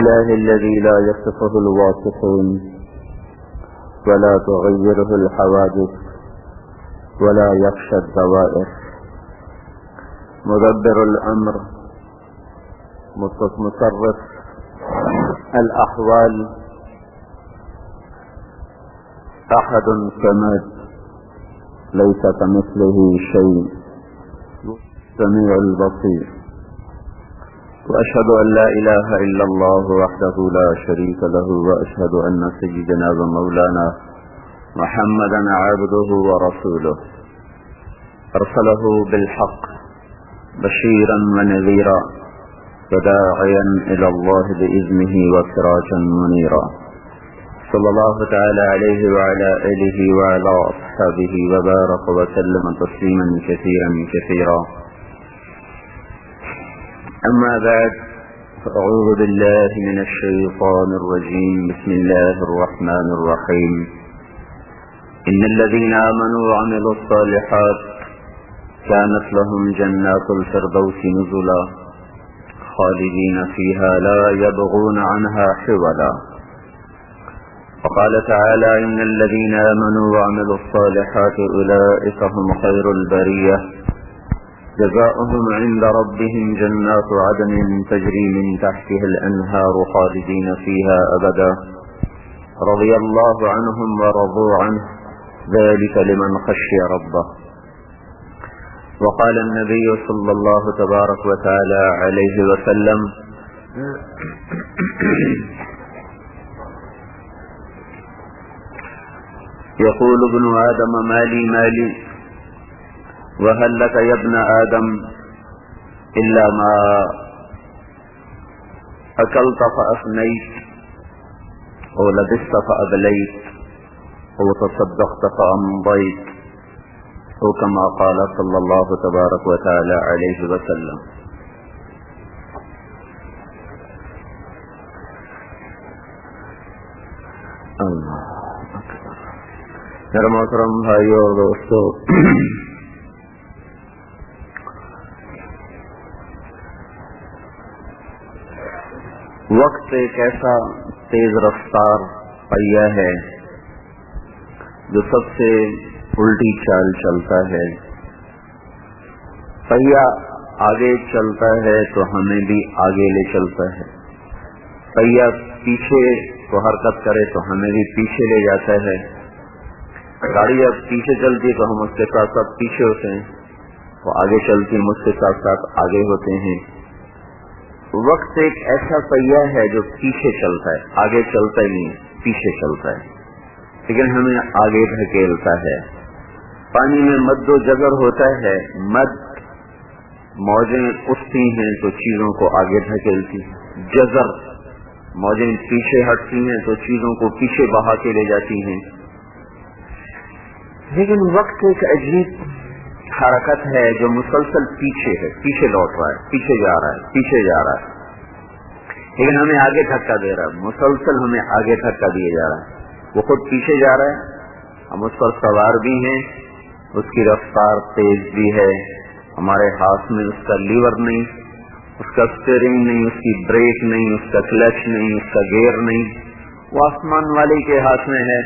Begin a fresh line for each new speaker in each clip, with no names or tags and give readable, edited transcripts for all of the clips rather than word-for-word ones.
الإله الذي لا يصفه الواصفون ولا تغيره الحوادث ولا يخشى الدوائر، مدبر الأمر، مصرف الأحوال، أحد صمد ليس كمثله شيء، السميع البصير. وأشهد أن لا إله إلا الله وحده لا شريك له، وأشهد أن سيدنا ومولانا محمدا عبده ورسوله، أرسله بالحق بشيرا ونذيرا وداعيا إلى الله بإذنه وسراجا منيرا، صلى الله تعالى عليه وعلى آله وعلى أصحابه وبارك وسلم تسليما كثيرا كثيرا. أما بعد، فأعوذ بالله من الشيطان الرجيم. بسم الله الرحمن الرحيم. إن الذين آمنوا وعملوا الصالحات كانت لهم جنات الفردوس نزلا خالدين فيها لا يبغون عنها حولا. وقال تعالى: إن الذين آمنوا وعملوا الصالحات أولئك هم خير البرية، جزاؤهم عند ربهم جنات عدن تجري من تحتها الأنهار خالدين فيها أبدا، رضي الله عنهم ورضوا عنه، ذلك لمن خشي ربه. وقال النبي صلى الله تبارك وتعالى عليه وسلم: يقول ابن آدم مالي مالي، وهل لك يا ابن آدم إلا ما أكلت فأفنيت، أو لبست فأبليت، أو تصدقت فأمضيت، أو كما قال صلى الله تبارك وتعالى عليه وسلم. میرے محترم بھائیو اور دوستو، وقت ایک ایسا تیز رفتار پہیہ ہے جو سب سے الٹی چال چلتا ہے. پہیہ آگے چلتا ہے تو ہمیں بھی آگے لے چلتا ہے، پہیہ پیچھے کو حرکت کرے تو ہمیں بھی پیچھے لے جاتا ہے. گاڑی اب پیچھے چلتی ہے تو ہم اس کے ساتھ ساتھ پیچھے ہوتے ہیں، وہ آگے چلتی ہم اس کے ساتھ ساتھ آگے ہوتے ہیں. وقت ایک ایسا پہیہ ہے جو پیچھے چلتا ہے، آگے چلتا ہی نہیں، پیچھے چلتا ہے، لیکن ہمیں آگے دھکیلتا ہے. پانی میں مد و جزر ہوتا ہے، مد موجیں اٹھتی ہیں تو چیزوں کو آگے دھکیلتی ہیں، جزر موجیں پیچھے ہٹتی ہیں تو چیزوں کو پیچھے بہا کے لے جاتی ہیں. لیکن وقت ایک عجیب حرکت ہے جو مسلسل پیچھے ہے، پیچھے لوٹ رہا ہے، پیچھے جا رہا ہے، پیچھے جا رہا ہے، لیکن ہمیں آگے دھکا دے رہا ہے، مسلسل ہمیں آگے دھکا دیا جا رہا ہے. وہ خود پیچھے جا رہا ہے، ہم اس پر سوار بھی ہیں، اس کی رفتار تیز بھی ہے، ہمارے ہاتھ میں اس کا لیور نہیں، اس کا اسٹیئرنگ نہیں، اس کی بریک نہیں، اس کا کلچ نہیں، اس کا گیئر نہیں، وہ آسمان والے کے ہاتھ میں ہے.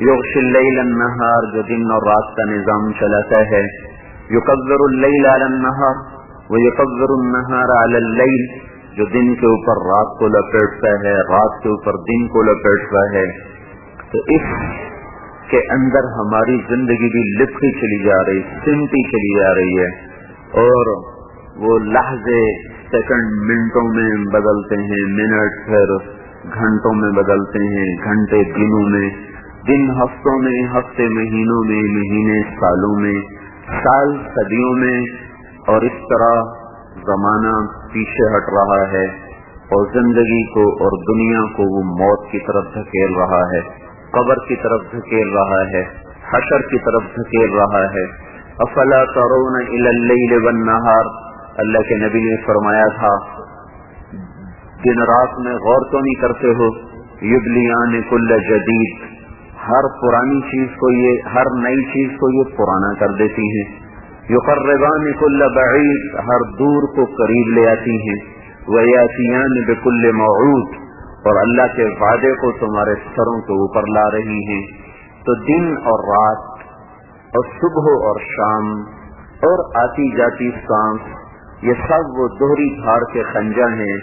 یغشی اللیل النہار، جو دن اور رات کا نظام چلاتا ہے. یکور اللیل علی النہار ویکور النہار علی اللیل، جو دن کے اوپر رات کو لپیٹتا ہے، رات کے اوپر دن کو لپیٹتا ہے. تو اس کے اندر ہماری زندگی بھی لپٹی چلی جا رہی، سمٹی چلی جا رہی ہے، اور وہ لحظے سیکنڈ منٹوں میں بدلتے ہیں، منٹ پھر گھنٹوں میں بدلتے ہیں، گھنٹے دنوں میں، دن ہفتوں میں، ہفتے مہینوں میں، مہینے سالوں میں، سال صدیوں میں. اور اس طرح زمانہ پیچھے ہٹ رہا ہے اور زندگی کو اور دنیا کو وہ موت کی طرف دھکیل رہا ہے، قبر کی طرف دھکیل رہا ہے، حشر کی طرف دھکیل رہا ہے. افلا ترون الی اللیل والنہار، اللہ کے نبی نے فرمایا تھا دن رات میں غور تو نہیں کرتے ہو. یبلیان کل جدید، ہر پرانی چیز کو یہ، ہر نئی چیز کو یہ پرانا کر دیتی ہیں. یقربان کل بعید، ہر دور کو قریب لے آتی ہیں. وَيَأْتِيَانِ بِكُلِّ مَوْعُودٍ، اور اللہ کے وعدے کو تمہارے سروں کے اوپر لا رہی ہیں۔ تو دن اور رات اور صبح اور شام اور آتی جاتی سانس، یہ سب وہ دوہری دھار کے خنجر ہیں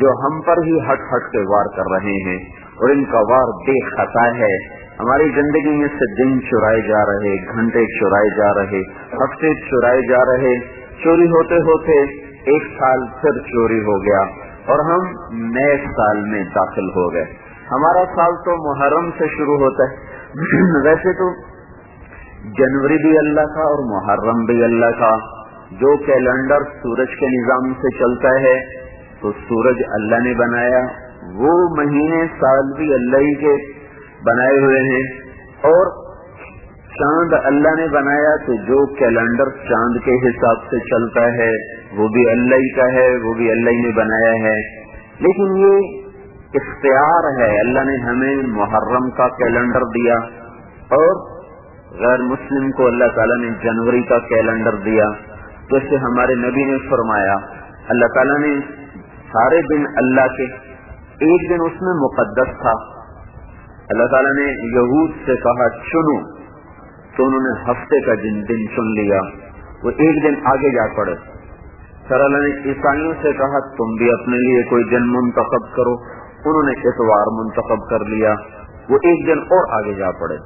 جو ہم پر ہی ہٹ ہٹ کے وار کر رہے ہیں، اور ان کا وار بے خطا ہے۔ ہماری زندگی میں سے دن چرائے جا رہے، گھنٹے چرائے جا رہے، ہفتے چرائے جا رہے، چوری ہوتے ہوتے ایک سال پھر چوری ہو گیا اور ہم نئے سال میں داخل ہو گئے۔ ہمارا سال تو محرم سے شروع ہوتا ہے، ویسے تو جنوری بھی اللہ کا اور محرم بھی اللہ کا۔ جو کیلنڈر سورج کے نظام سے چلتا ہے تو سورج اللہ نے بنایا، وہ مہینے سال بھی اللہ ہی کے بنائے ہوئے ہیں، اور چاند اللہ نے بنایا تو جو کیلنڈر چاند کے حساب سے چلتا ہے وہ بھی اللہ ہی کا ہے، وہ بھی اللہ ہی نے بنایا ہے۔ لیکن یہ اختیار ہے، اللہ نے ہمیں محرم کا کیلنڈر دیا اور غیر مسلم کو اللہ تعالیٰ نے جنوری کا کیلنڈر دیا۔ جیسے ہمارے نبی نے فرمایا، اللہ تعالیٰ نے سارے دن اللہ کے، ایک دن اس میں مقدس تھا۔ اللہ تعالیٰ نے یہود سے کہا چنو، تو انہوں نے ہفتے کا دن چن لیا، وہ ایک دن آگے جا پڑے۔ پھر اللہ نے عیسائیوں سے کہا تم بھی اپنے لیے کوئی دن منتخب کرو، انہوں نے اتوار منتخب کر لیا، وہ ایک دن اور آگے جا پڑے۔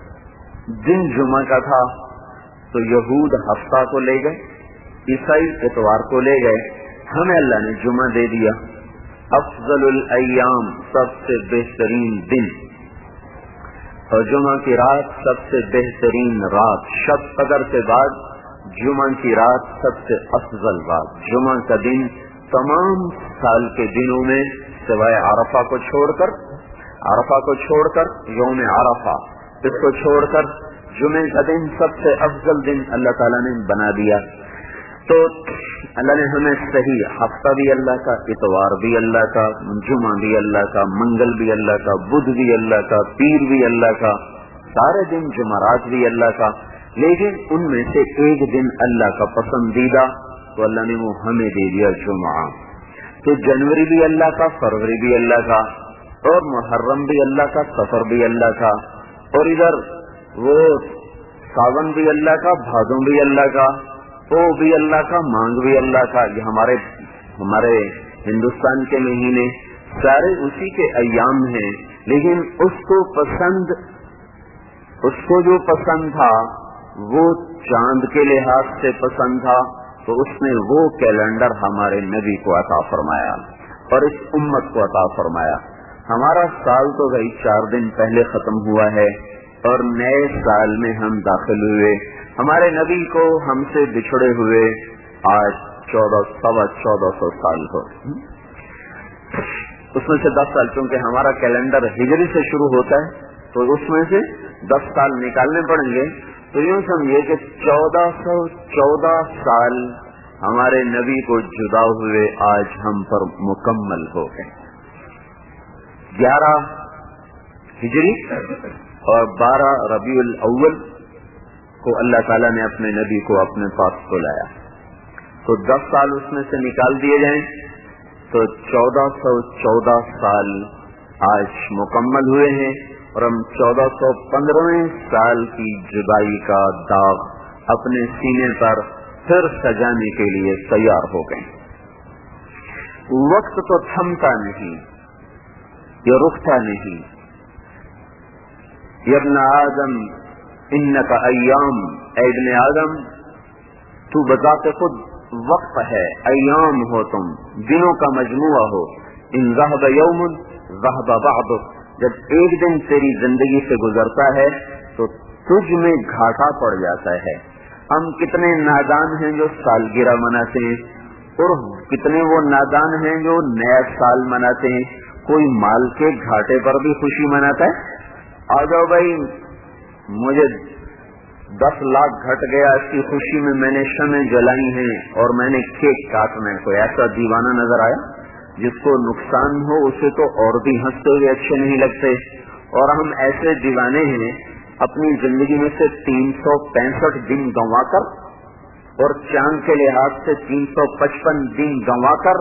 دن جمعہ کا تھا تو یہود ہفتہ کو لے گئے، عیسائی اتوار کو لے گئے، ہمیں اللہ نے جمعہ دے دیا۔ افضل الایام، سب سے بہترین دن، اور جمعہ کی رات سب سے بہترین رات، شب قدر کے بعد جمعہ کی رات سب سے افضل رات۔ جمعہ کا دن تمام سال کے دنوں میں سوائے عرفہ کو چھوڑ کر یوم عرفہ اس کو چھوڑ کر جمعہ کا دن سب سے افضل دن اللہ تعالیٰ نے بنا دیا۔ تو اللہ نے ہمیں صحیح ہفتہ بھی اللہ کا، اتوار بھی اللہ کا، جمعہ بھی اللہ کا، منگل بھی اللہ کا، بدھ بھی اللہ کا، پیر بھی اللہ کا، سارے دن جمعرات بھی اللہ کا، لیکن ان میں سے ایک دن اللہ کا پسندیدہ، تو اللہ نے وہ ہمیں دے دیا جمعہ۔ تو جنوری بھی اللہ کا، فروری بھی اللہ کا، اور محرم بھی اللہ کا، سفر بھی اللہ کا، اور ادھر وہ ساون بھی اللہ کا، بھادوں بھی اللہ کا، او بھی اللہ کا، مانگ بھی اللہ کا۔ یہ ہمارے ہندوستان کے مہینے سارے اسی کے ایام ہیں، لیکن اس کو جو پسند تھا وہ چاند کے لحاظ سے پسند تھا، تو اس نے وہ کیلنڈر ہمارے نبی کو عطا فرمایا اور اس امت کو عطا فرمایا۔ ہمارا سال تو بھائی 4 دن پہلے ختم ہوا ہے اور نئے سال میں ہم داخل ہوئے۔ ہمارے نبی کو ہم سے بچھڑے ہوئے آج 1400 سال ہو۔ اس میں سے 10 سال، چونکہ ہمارا کیلنڈر ہجری سے شروع ہوتا ہے تو اس میں سے 10 سال نکالنے پڑیں گے، تو یوں سمجھیے کہ 1414 سال ہمارے نبی کو جدا ہوئے آج ہم پر مکمل ہو گئے۔ 11 ہجری اور 12 ربیع الاول کو اللہ تعالیٰ نے اپنے نبی کو اپنے پاس بلایا، تو 10 سال اس میں سے نکال دیے جائیں تو 1414 سال آج مکمل ہوئے ہیں، اور ہم 1415ویں سال کی جدائی کا داغ اپنے سینے پر پھر سجانے کے لیے تیار ہو گئے۔ وقت تو تھمتا نہیں، یہ رکتا نہیں۔ یا ابن آدم انک ایام، اے ابن آدم تو بذات خود وقت ہے، ایام ہو، تم دنوں کا مجموعہ ہو۔ ان ذہب یوم ذہب بعضک، جب ایک دن تیری زندگی سے گزرتا ہے تو تجھ میں گھاٹا پڑ جاتا ہے۔ ہم کتنے نادان ہیں جو سالگرہ مناتے ہیں، اور کتنے وہ نادان ہیں جو نیا سال مناتے ہیں۔ کوئی مال کے گھاٹے پر بھی خوشی مناتا ہے؟ آ جاؤ بھائی، مجھے 10 لاکھ گھٹ گیا، اس کی خوشی میں نے شمع جلائی ہیں اور میں نے کیک کاٹنا ہے۔ کوئی ایسا دیوانہ نظر آیا؟ جس کو نقصان ہو اسے تو اور بھی ہنستے ہوئے اچھے نہیں لگتے، اور ہم ایسے دیوانے ہیں اپنی زندگی میں سے 365 دن گنوا کر اور چاند کے لحاظ سے 355 دن گنوا کر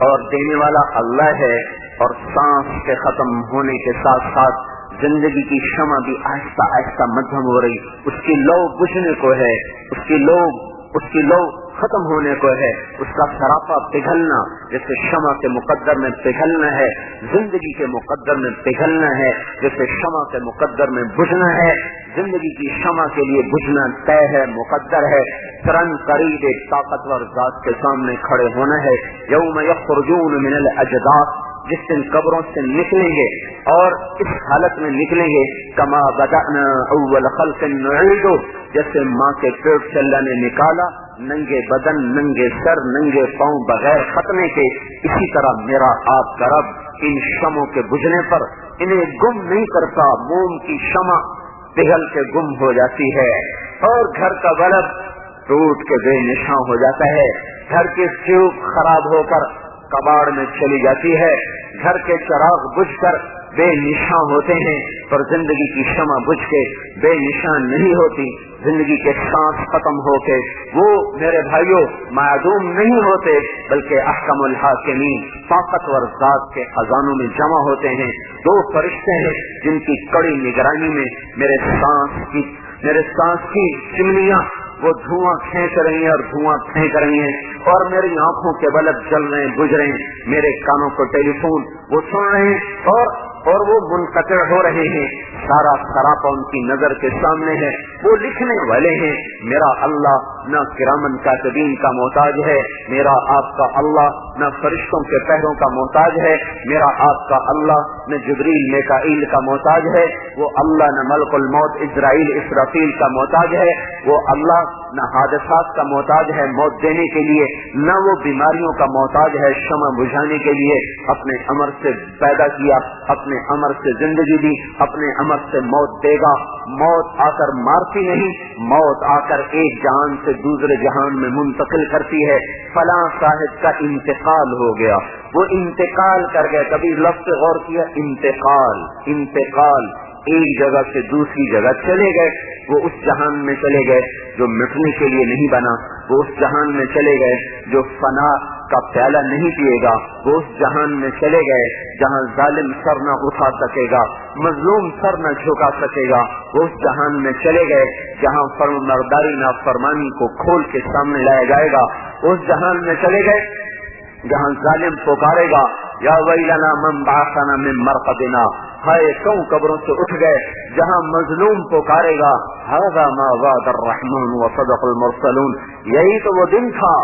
اور دینے والا اللہ ہے. اور سانس کے ختم ہونے کے ساتھ ساتھ زندگی کی شمع بھی آہستہ آہستہ مدھم ہو رہی. اس کی لو بجھنے کو ہے, اس کی لو ختم ہونے کو ہے, اس کا سراپا پگھلنا, جیسے شمع کے مقدر میں پگھلنا ہے, زندگی کے مقدر میں پگھلنا ہے, جیسے شمع کے مقدر میں بجھنا ہے. زندگی کی شمع کے لیے بجھنا طے ہے, مقدر ہے. ترن قریب ایک طاقتور ذات کے سامنے کھڑے ہونا ہے. یوم یخرجون من الاجداث, جس دن قبروں سے نکلیں گے اور اس حالت میں نکلیں گے کما بدأنا اول خلق نعید, جیسے ماں کے پیٹ سے اللہ نے نکالا, ننگے بدن, ننگے سر, ننگے پاؤں, بغیر ختنے کے, اسی طرح میرا آپ کا رب ان شمعوں کے بجھنے پر انہیں گم نہیں کرتا. موم کی شمع پگھل کے گم ہو جاتی ہے اور گھر کا بلب ٹوٹ کے بے نشان ہو جاتا ہے. گھر کے ٹیوب خراب ہو کر کباڑ میں چلی جاتی ہے. گھر کے چراغ بجھ کر بے نشان ہوتے ہیں, پر زندگی کی شمع بجھ کے بے نشان نہیں ہوتی. زندگی کے سانس ختم ہو کے وہ میرے بھائیوں معدوم نہیں ہوتے, بلکہ احکم الحاکمین طاقتور ذات کے خزانوں میں جمع ہوتے ہیں. دو فرشتے ہیں جن کی کڑی نگرانی میں میرے سانس کی چمنیاں وہ دھواں کھینچ رہی ہیں اور دھواں پھینک رہی ہیں, اور میری آنکھوں کے بلب جل رہے ہیں, بجھ رہے ہیں. میرے کانوں کو ٹیلی فون وہ سن رہے ہیں اور وہ منقطع ہو رہے ہیں. سارا سراپا ان کی نظر کے سامنے ہے. وہ لکھنے والے ہیں. میرا اللہ نہ کرامن کاتبین کا محتاج ہے, میرا آپ کا اللہ نہ فرشتوں کے پہروں کا محتاج ہے, میرا آپ کا اللہ نہ جبریل میکائیل کا محتاج ہے, وہ اللہ نہ ملک الموت اسرائیل اسرافیل کا محتاج ہے, وہ اللہ نہ حادثات کا محتاج ہے موت دینے کے لیے, نہ وہ بیماریوں کا محتاج ہے شمع بجھانے کے لیے. اپنے امر سے پیدا کیا, اپنے امر سے زندگی دی, اپنے امر سے موت دے گا. موت آ کر مارتی نہیں, موت آ کر ایک جہان سے دوسرے جہان میں منتقل کرتی ہے. فلاں صاحب کا انتقال ہو گیا, وہ انتقال کر گئے. کبھی لفظ غور کیا, انتقال ایک جگہ سے دوسری جگہ چلے گئے. وہ اس جہان میں چلے گئے جو مٹنے کے لیے نہیں بنا, وہ اس جہان میں چلے گئے جو فنا کا پیالہ نہیں پیے گا, وہ اس جہان میں چلے گئے جہاں ظالم سر نہ اٹھا سکے گا, مظلوم سر نہ جھکا سکے گا, وہ اس جہان میں چلے گئے جہاں فرمانبرداری نافرمانی کو کھول کے سامنے لایا جائے گا, اس جہان میں چلے گئے جہاں ظالم پکارے گا یا ویلنا من بعثنا من مرقدنا, ہائے کیوں قبروں سے اٹھ گئے, جہاں مظلوم پکارے گا ھذا ما وعد الرحمن وصدق المرسلون, یہی تو وہ دن تھا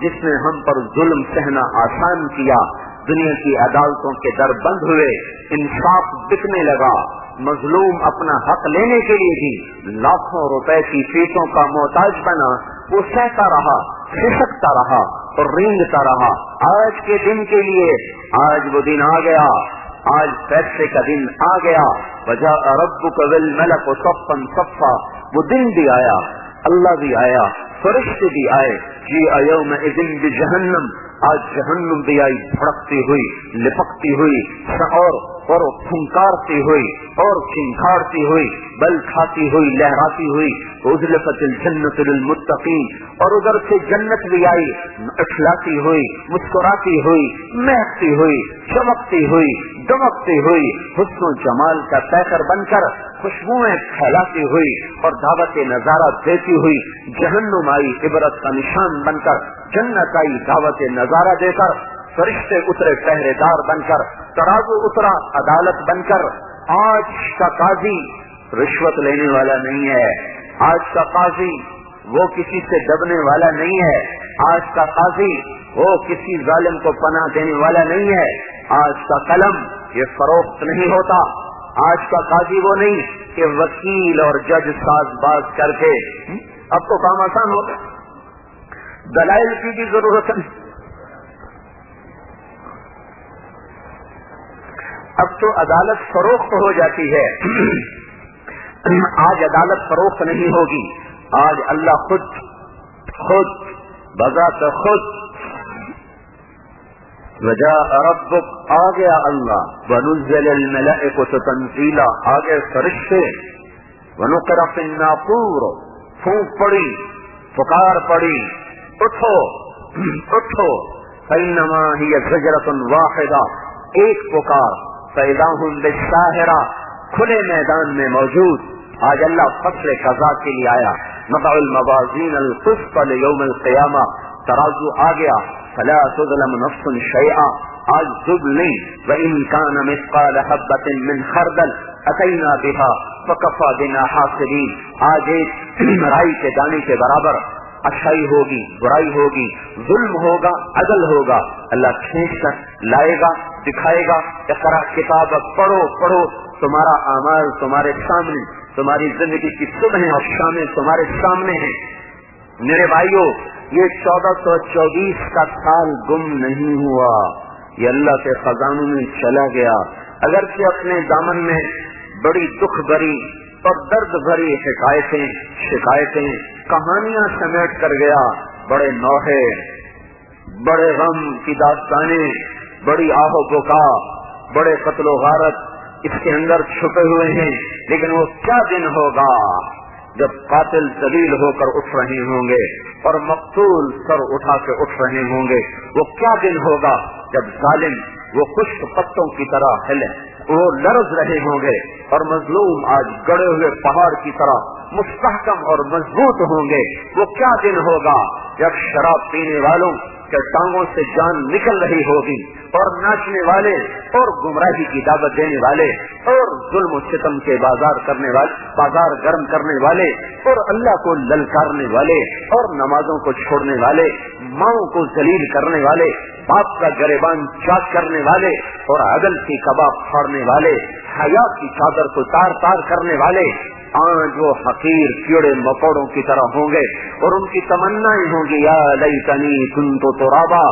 جس نے ہم پر ظلم سہنا آسان کیا. دنیا کی عدالتوں کے در بند ہوئے, انصاف بکنے لگا, مظلوم اپنا حق لینے کے لیے بھی لاکھوں روپے کی فیسوں کا محتاج بنا. وہ سہتا رہا, کھسکتا رہا اور رینگتا رہا. آج کے دن کے لیے آج وہ دن آ گیا, آج فیصلے کا دن آ گیا. وجاء ربک والملک صفا صفا, وہ دن بھی آیا, اللہ بھی آیا, فرشتے بھی آئے. جی یومئذ بجہنم, آج جہنم بھی آئی بھڑکتی ہوئی, لپکتی ہوئی اور پھنکارتی ہوئی اور کھنکھارتی ہوئی, بل کھاتی ہوئی, لہراتی ہوئی. ازلفت الجنت للمتقین, اور ادھر سے جنت بھی آئی اٹھلاتی ہوئی, مسکراتی ہوئی, مہکتی ہوئی, چمکتی ہوئی, دمکتی ہوئی, حسن و جمال کا پیکر بن کر خوشبوئیں پھیلاتی ہوئی اور دعوت نظارہ دیتی ہوئی. جہنم آئی عبرت کا نشان بن کر, جنت آئی دعوت نظارہ دے کر, فرشتے اترے پہرے دار بن کر, ترازو اترا عدالت بن کر. آج کا قاضی رشوت لینے والا نہیں ہے, آج کا قاضی وہ کسی سے دبنے والا نہیں ہے, آج کا قاضی وہ کسی ظالم کو پناہ دینے والا نہیں ہے. آج کا قلم یہ فروخت نہیں ہوتا, آج کا قاضی وہ نہیں کہ وکیل اور جج ساز باز کر کے, اب تو کام آسان ہو گیا, دلائل کی بھی ضرورت نہیں, اب تو عدالت فروخت ہو جاتی ہے. آج عدالت فروخت نہیں ہوگی, آج اللہ خود بذات خود وجاء ربک, آ گیا اللہ, ونزل الملائکۃ تنزیلا, آ گئے فرشتے, ونقر فی الناقور, پھونک پڑی, پکار پڑی, اٹھو اٹھو, فإنما هي زجرة واحدة، ایک پکار، فإذا هم بالساہرة، کھلے میدان میں موجود۔ آج اللہ فصل قضا کے لیے آیا، نضع الموازین القسط لیوم القیامہ، ترازو آ گیا، فلا تظلم نفس شیئا، آج ظلم نہیں، وإن كان مثقال حبة من خردل أتينا بها وكفى بنا حاسبين، آج ایک رائی کے دانے کے برابر اچھائی ہوگی، برائی ہوگی، ظلم ہوگا، عدل ہوگا، اللہ کھینچ کر لائے گا، دکھائے گا، اقرا کتابک، پڑھو پڑھو، تمہارا اعمال تمہارے سامنے، تمہاری زندگی کی صبح اور شامیں تمہارے سامنے ہیں۔ میرے بھائیوں، یہ 1424 کا سال گم نہیں ہوا، یہ اللہ کے خزانوں میں چلا گیا، اگرچہ اپنے دامن میں بڑی دکھ بھری اور درد بھری شکایتیں کہانیاں سمیٹ کر گیا، بڑے نوحے، بڑے غم کی داستانیں، بڑی آہ و بکا، بڑے قتل و غارت اس کے اندر چھپے ہوئے ہیں۔ لیکن وہ کیا دن ہوگا جب قاتل ذلیل ہو کر اٹھ رہے ہوں گے اور مقتول سر اٹھا کے اٹھ رہے ہوں گے، وہ کیا دن ہوگا جب ظالم وہ خشک پتوں کی طرح ہلے، وہ لرز رہے ہوں گے، اور مظلوم آج گڑے ہوئے پہاڑ کی طرح مستحکم اور مضبوط ہوں گے۔ وہ کیا دن ہوگا جب شراب پینے والوں کے ٹانگوں سے جان نکل رہی ہوگی، اور ناچنے والے اور گمراہی کی دعوت دینے والے اور ظلم و ستم کے بازار گرم کرنے والے اور اللہ کو للکارنے والے اور نمازوں کو چھوڑنے والے، ماؤں کو ذلیل کرنے والے، باپ کا گریبان چاک کرنے والے اور عدل کی کباب پھاڑنے والے، حیا کی چادر کو تار تار کرنے والے، آج وہ حقیر کیڑے مکوڑوں کی طرح ہوں گے، اور ان کی تمنائیں ہوں گی، یا لیتنی کنت ترابا،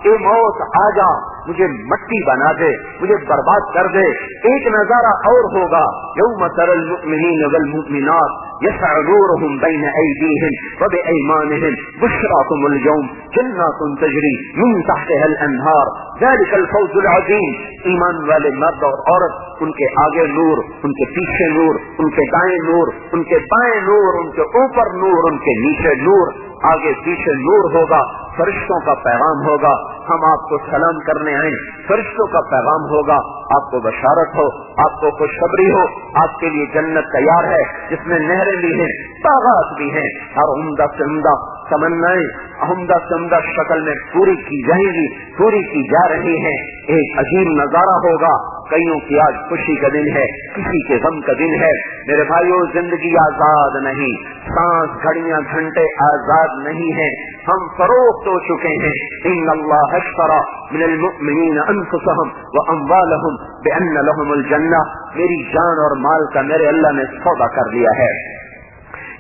اے موت آ جا، مجھے مٹی بنا دے، مجھے برباد کر دے۔ ایک نظارہ اور ہوگا، یوم تری المؤمنین والمؤمنات یسعی نورهم بین ایدیہم وبایمانہم بشراکم اليوم جنات تجری من تحتها الانہار ذلک الفوز العظیم۔ ایمان والے مرد اور عورت، ان کے آگے نور، ان کے پیچھے نور، ان کے دائیں نور، ان کے بائیں نور، ان کے اوپر نور، ان کے نیچے نور، آگے پیچھے نور ہوگا۔ فرشتوں کا پیغام ہوگا، ہم آپ کو سلام کرنے آئے، فرشتوں کا پیغام ہوگا، آپ کو بشارت ہو، آپ کو خوشخبری ہو، آپ کے لیے جنت تیار ہے جس میں نہریں بھی ہیں، باغات بھی ہیں، اور عمدہ سے عمدہ تمنائیں عمدہ سے عمدہ شکل میں پوری کی جائیں گی، پوری کی جا رہی ہیں۔ ایک عجیب نظارہ ہوگا، کئیوں کی آج خوشی کا دن ہے، کسی کے غم کا دن ہے۔ میرے بھائیوں، زندگی آزاد نہیں، سانس گھڑیاں گھنٹے آزاد نہیں ہیں، ہم فروخت ہو چکے ہیں۔ ان اللہ اشتری من المؤمنین انفسهم واموالهم بان لهم الجنہ، میری جان اور مال کا میرے اللہ نے سودا کر لیا ہے۔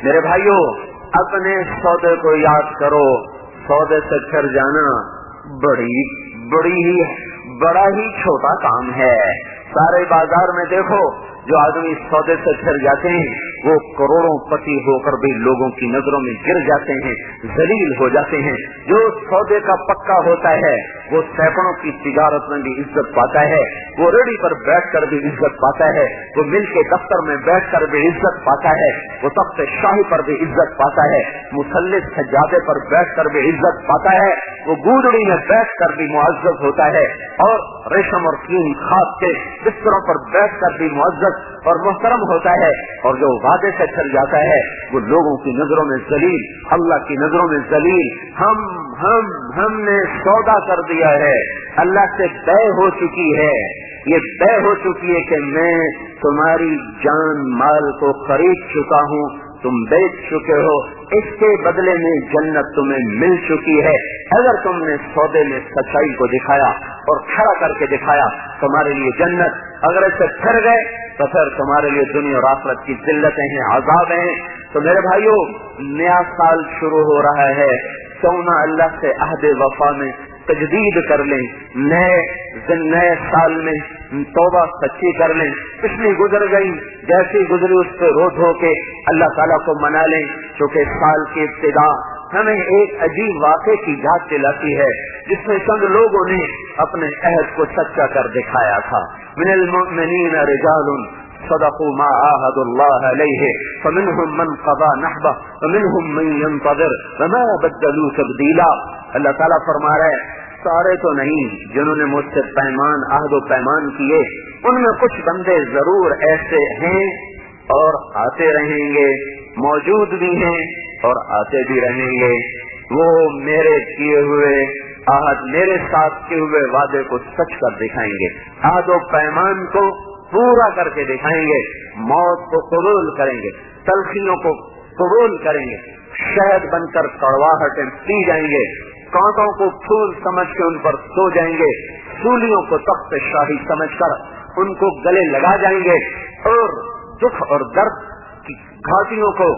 میرے بھائیوں، اپنے سودے کو یاد کرو، سودے سے پھر جانا بڑا ہی چھوٹا کام ہے۔ سارے بازار میں دیکھو، جو آدمی سودے سے پھر جاتے ہیں وہ کروڑوں پتی ہو کر بھی لوگوں کی نظروں میں گر جاتے ہیں، ذلیل ہو جاتے ہیں۔ جو سودے کا پکا ہوتا ہے وہ سینکڑوں کی تجارت میں بھی عزت پاتا ہے، وہ ریڑھی پر بیٹھ کر بھی عزت پاتا ہے، وہ مل کے دفتر میں بیٹھ کر بھی عزت پاتا ہے، وہ تخت شاہی پر بھی عزت پاتا ہے، مثلث سجادے پر بیٹھ کر بھی عزت پاتا ہے، وہ گودڑی میں بیٹھ کر بھی معزز ہوتا ہے، اور ریشم اور کین خاص کے بستروں پر بیٹھ کر بھی معزز اور محترم ہوتا ہے۔ اور جو وعدے سے چل جاتا ہے وہ لوگوں کی نظروں میں ذلیل، اللہ کی نظروں میں ذلیل۔ ہم نے سودا کر دیا ہے، اللہ سے طے ہو چکی ہے، یہ طے ہو چکی ہے کہ میں تمہاری جان مال کو خرید چکا ہوں، تم بیچ چکے ہو، اس کے بدلے میں جنت تمہیں مل چکی ہے۔ اگر تم نے سودے میں سچائی کو دکھایا اور کھڑا کر کے دکھایا، تمہارے لیے جنت، اگر اسے پھر گئے تو پھر تمہارے لیے دنیا اور آخرت کی ذلتیں ہیں، عذاب ہیں۔ تو میرے بھائیوں، نیا سال شروع ہو رہا ہے، کیوں نہ اللہ سے عہد وفا میں تجدید کر لیں، نئے سال میں توبہ سچی کر لیں، پچھلی گزر گئی جیسی گزری اس پہ رو دھو کے اللہ تعالیٰ کو منا لیں، کیونکہ سال کی ابتدا ہمیں ایک عجیب واقعے کی یاد دلاتی ہے جس میں چند لوگوں نے اپنے عہد کو سچا کر دکھایا تھا۔ من المؤمنین رجال صدقوا ما عاهدوا الله عليه فمنهم من قضى نحبه ومنهم من ينتظر وما بدلوا تبديلا۔ اللہ تعالیٰ فرما رہا ہے سارے تو نہیں، جنہوں نے مجھ سے پیمان عہد و پیمان کیے ان میں کچھ بندے ضرور ایسے ہیں اور آتے رہیں گے، موجود بھی ہیں اور آتے بھی رہیں گے، وہ میرے کیے ہوئے عہد، میرے ساتھ کیے ہوئے وعدے کو سچ کر دکھائیں گے، عہد و پیمان کو پورا کر کے دکھائیں گے، موت کو قبول کریں گے، تلخیوں کو قبول کریں گے، شہد بن کر کڑواہٹیں پی جائیں گے، کانٹوں کو پھول سمجھ کے ان پر سو جائیں گے، سولیوں کو تخت شاہی سمجھ کر ان کو گلے لگا جائیں گے، اور دکھ اور درد کی گھاٹیوں کو،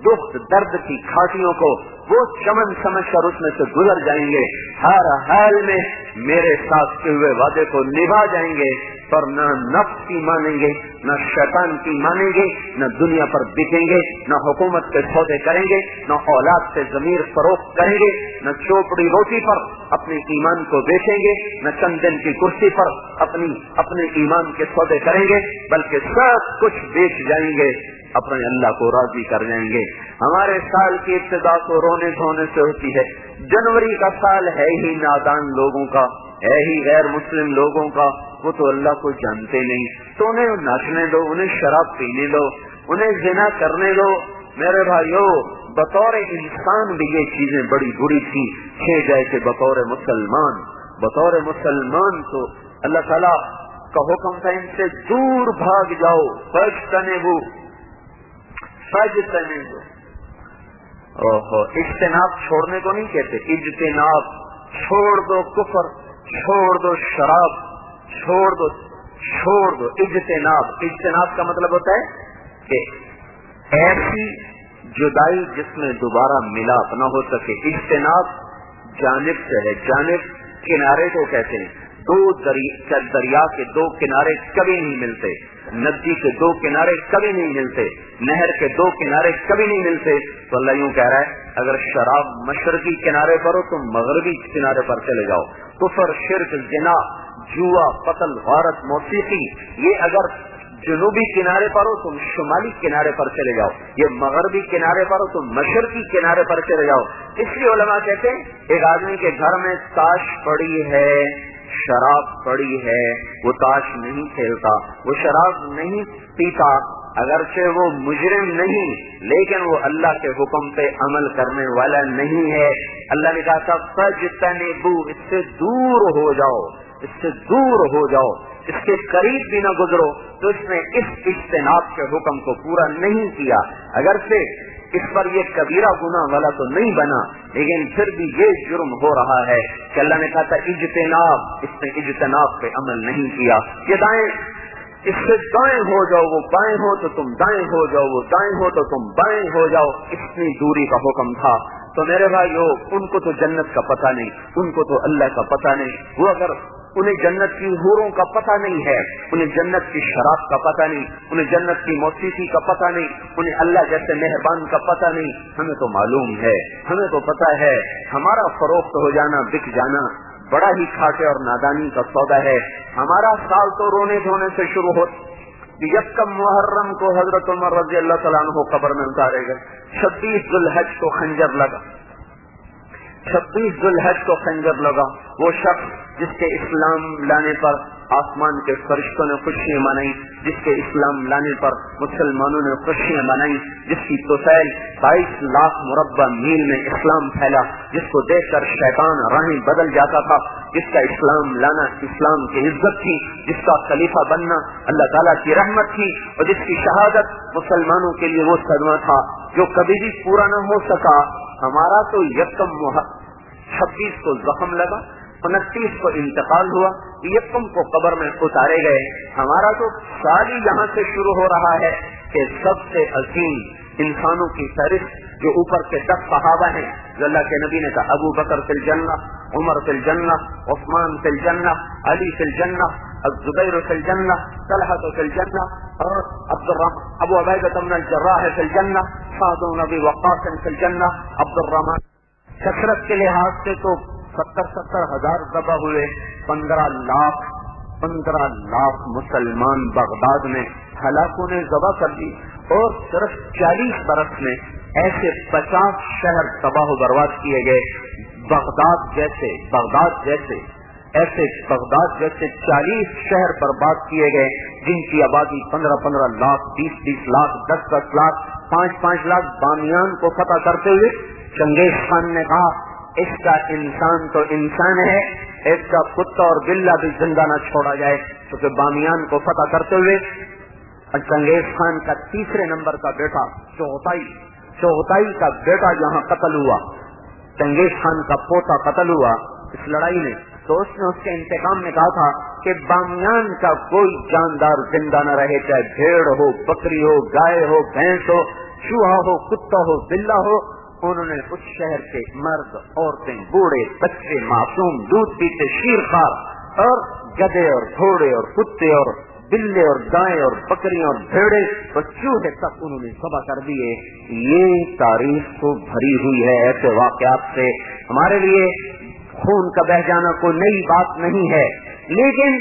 دکھ درد کی گھاٹیوں کو وہ چمن سمجھ کر اس میں سے گزر جائیں گے، ہر حال میں میرے ساتھ کے ہوئے وعدے کو نبھا جائیں گے، پر نہ نفس کی مانیں گے، نہ شیطان کی مانیں گے، نہ دنیا پر بکیں گے، نہ حکومت کے سودے کریں گے، نہ اولاد سے ضمیر فروخت کریں گے، نہ چوپڑی روٹی پر اپنے ایمان کو بیچیں گے، نہ چند دن کی کرسی پر اپنے ایمان کے سودے کریں گے، بلکہ سب کچھ بیچ جائیں گے، اپنے اللہ کو راضی کر جائیں گے۔ ہمارے سال کی ابتدا تو رونے دھونے سے ہوتی ہے، جنوری کا سال ہے ہی نادان لوگوں کا، ہے ہی غیر مسلم لوگوں کا، وہ تو اللہ کو جانتے نہیں، تو انہیں ناچنے دو، انہیں شراب پینے دو، انہیں زنا کرنے دو۔ میرے بھائیو، بطور انسان بھی یہ چیزیں بڑی بری تھی، جیسے بطور مسلمان تو اللہ تعالیٰ کا حکم تھا ان سے دور بھاگ جاؤ، اجتناب چھوڑنے کو نہیں کہتے، اجتناب، چھوڑ دو کفر، چھوڑ دو شراب، چھوڑ دو اجتناب کا مطلب ہوتا ہے کہ ایسی جدائی جس میں دوبارہ ملاپ نہ ہو سکے۔ اجتناب جانب سے ہے، جانب کنارے کو کہتے ہیں، دریا کے دو کنارے کبھی نہیں ملتے، ندی کے دو کنارے کبھی نہیں ملتے، نہر کے دو کنارے کبھی نہیں ملتے، تو اللہ یوں کہہ رہا ہے اگر شراب مشرقی کنارے پر ہو تو مغربی کنارے پر چلے جاؤ، کفر، شرک، زنا، جوا، قتل، غارت، موسیقی، یہ اگر جنوبی کنارے پر ہو تم شمالی کنارے پر چلے جاؤ، یہ مغربی کنارے پر ہو تم مشرقی کنارے پر چلے جاؤ۔ اس لیے علماء کہتے ہیں ایک آدمی کے گھر میں تاش پڑی ہے، شراب پڑی ہے، وہ تاش نہیں کھیلتا، وہ شراب نہیں پیتا، اگرچہ وہ مجرم نہیں لیکن وہ اللہ کے حکم پہ عمل کرنے والا نہیں ہے۔ اللہ نے کہا تھا فاجتنبو، اس سے دور ہو جاؤ، اس سے دور ہو جاؤ، اس کے قریب بھی نہ گزرو، تو اس نے اس اجتناب کے حکم کو پورا نہیں کیا، اگرچہ اس پر یہ کبیرہ گناہ والا تو نہیں بنا، لیکن پھر بھی یہ جرم ہو رہا ہے کہ اللہ نے کہا تھا اجتناب، اس نے اجتناب پہ عمل نہیں کیا۔ یہ دائیں، اس سے دائیں ہو جاؤ، وہ بائیں ہو تو تم دائیں ہو جاؤ، وہ دائیں ہو تو تم بائیں ہو جاؤ، اتنی دوری کا حکم تھا۔ تو میرے بھائیو، ان کو تو جنت کا پتہ نہیں، ان کو تو اللہ کا پتہ نہیں، وہ اگر انہیں جنت کی حوروں کا پتہ نہیں ہے، انہیں جنت کی شراب کا پتہ نہیں، انہیں جنت کی موسیقی کا پتہ نہیں، انہیں اللہ جیسے مہربان کا پتہ نہیں، ہمیں تو معلوم ہے، ہمیں تو پتہ ہے، ہمارا فروخت ہو جانا، بک جانا بڑا ہی کھاٹے اور نادانی کا سودا ہے۔ ہمارا سال تو رونے دھونے سے شروع ہو، یکم محرم کو حضرت عمر رضی اللہ تعالیٰ عنہ قبر میں اتارے گئے، 26 ذوالحج کو خنجر لگا، 26 ذوالحج کو خنجر لگا، وہ شخص جس کے اسلام لانے پر آسمان کے فرشتوں نے خوشیاں منائی، جس کے اسلام لانے پر مسلمانوں نے خوشیاں منائی، جس کی طفیل 22 لاکھ مربع میل میں اسلام پھیلا، جس کو دیکھ کر شیطان راہیں بدل جاتا تھا، جس کا اسلام لانا اسلام کی عزت تھی، جس کا خلیفہ بننا اللہ تعالیٰ کی رحمت تھی، اور جس کی شہادت مسلمانوں کے لیے وہ صدمہ تھا جو کبھی بھی پورا نہ ہو سکا۔ ہمارا تو یکم 26 کو زخم لگا، 29 کو انتقال ہوا، یکم کو قبر میں اتارے گئے۔ ہمارا تو سال ہی یہاں سے شروع ہو رہا ہے کہ سب سے عظیم انسانوں کی فہرست جو اوپر کے 10 صحابہ ہیں، جو اللہ کے نبی نے کہا ابو بکر فی الجنہ، عمر فی الجنہ، عثمان فی الجنہ، علی فی الجنہ، الزبیر فی الجنہ، طلحہ فی الجنہ، اور ابو عبیدہ بن الجراح فی الجنہ، سعد بن ابی وقاص فی الجنہ، عبد الرحمن۔ کثرت کے لحاظ سے تو 70 ہزار ذبح ہوئے، 15 لاکھ مسلمان بغداد میں ہلاکوں نے ذبح کر دی، اور صرف 40 برس میں ایسے 50 شہر تباہ و برباد کیے گئے، بغداد جیسے ایسے بغداد جیسے 40 شہر برباد کیے گئے جن کی آبادی 15-15 لاکھ، 20-20 لاکھ، 10-10 لاکھ، 5-5 لاکھ بامیان کو فتح کرتے ہوئے چنگیز خان نے کہا اس کا انسان تو انسان ہے، اس کا کتا اور بلہ بھی زندہ نہ چھوڑا جائے، کیونکہ بامیان کو فتح کرتے ہوئے چنگیز خان کا 3 نمبر کا بیٹا چغتائی کا بیٹا جہاں قتل ہوا، چنگیز خان کا پوتا قتل ہوا اس لڑائی میں، تو اس نے اس کے انتقام میں کہا تھا کہ بامیان کا کوئی جاندار زندہ نہ رہے، چاہے بھیڑ ہو، بکری ہو، گائے ہو، بھینس ہو، چوہا ہو، کتا ہو، بلہ ہو۔ انہوں نے اس شہر کے مرد، عورتیں، بوڑھے، بچے، معصوم، دودھ پیتے شیرخوار اور گدھے اور گھوڑے اور کتے اور بلے اور گائے اور بکری اور بھیڑے اور چوہے تک انہوں نے ذبح کر دیے۔ یہ تاریخ کو بھری ہوئی ہے ایسے واقعات سے۔ ہمارے لیے خون کا بہ جانا کوئی نئی بات نہیں ہے، لیکن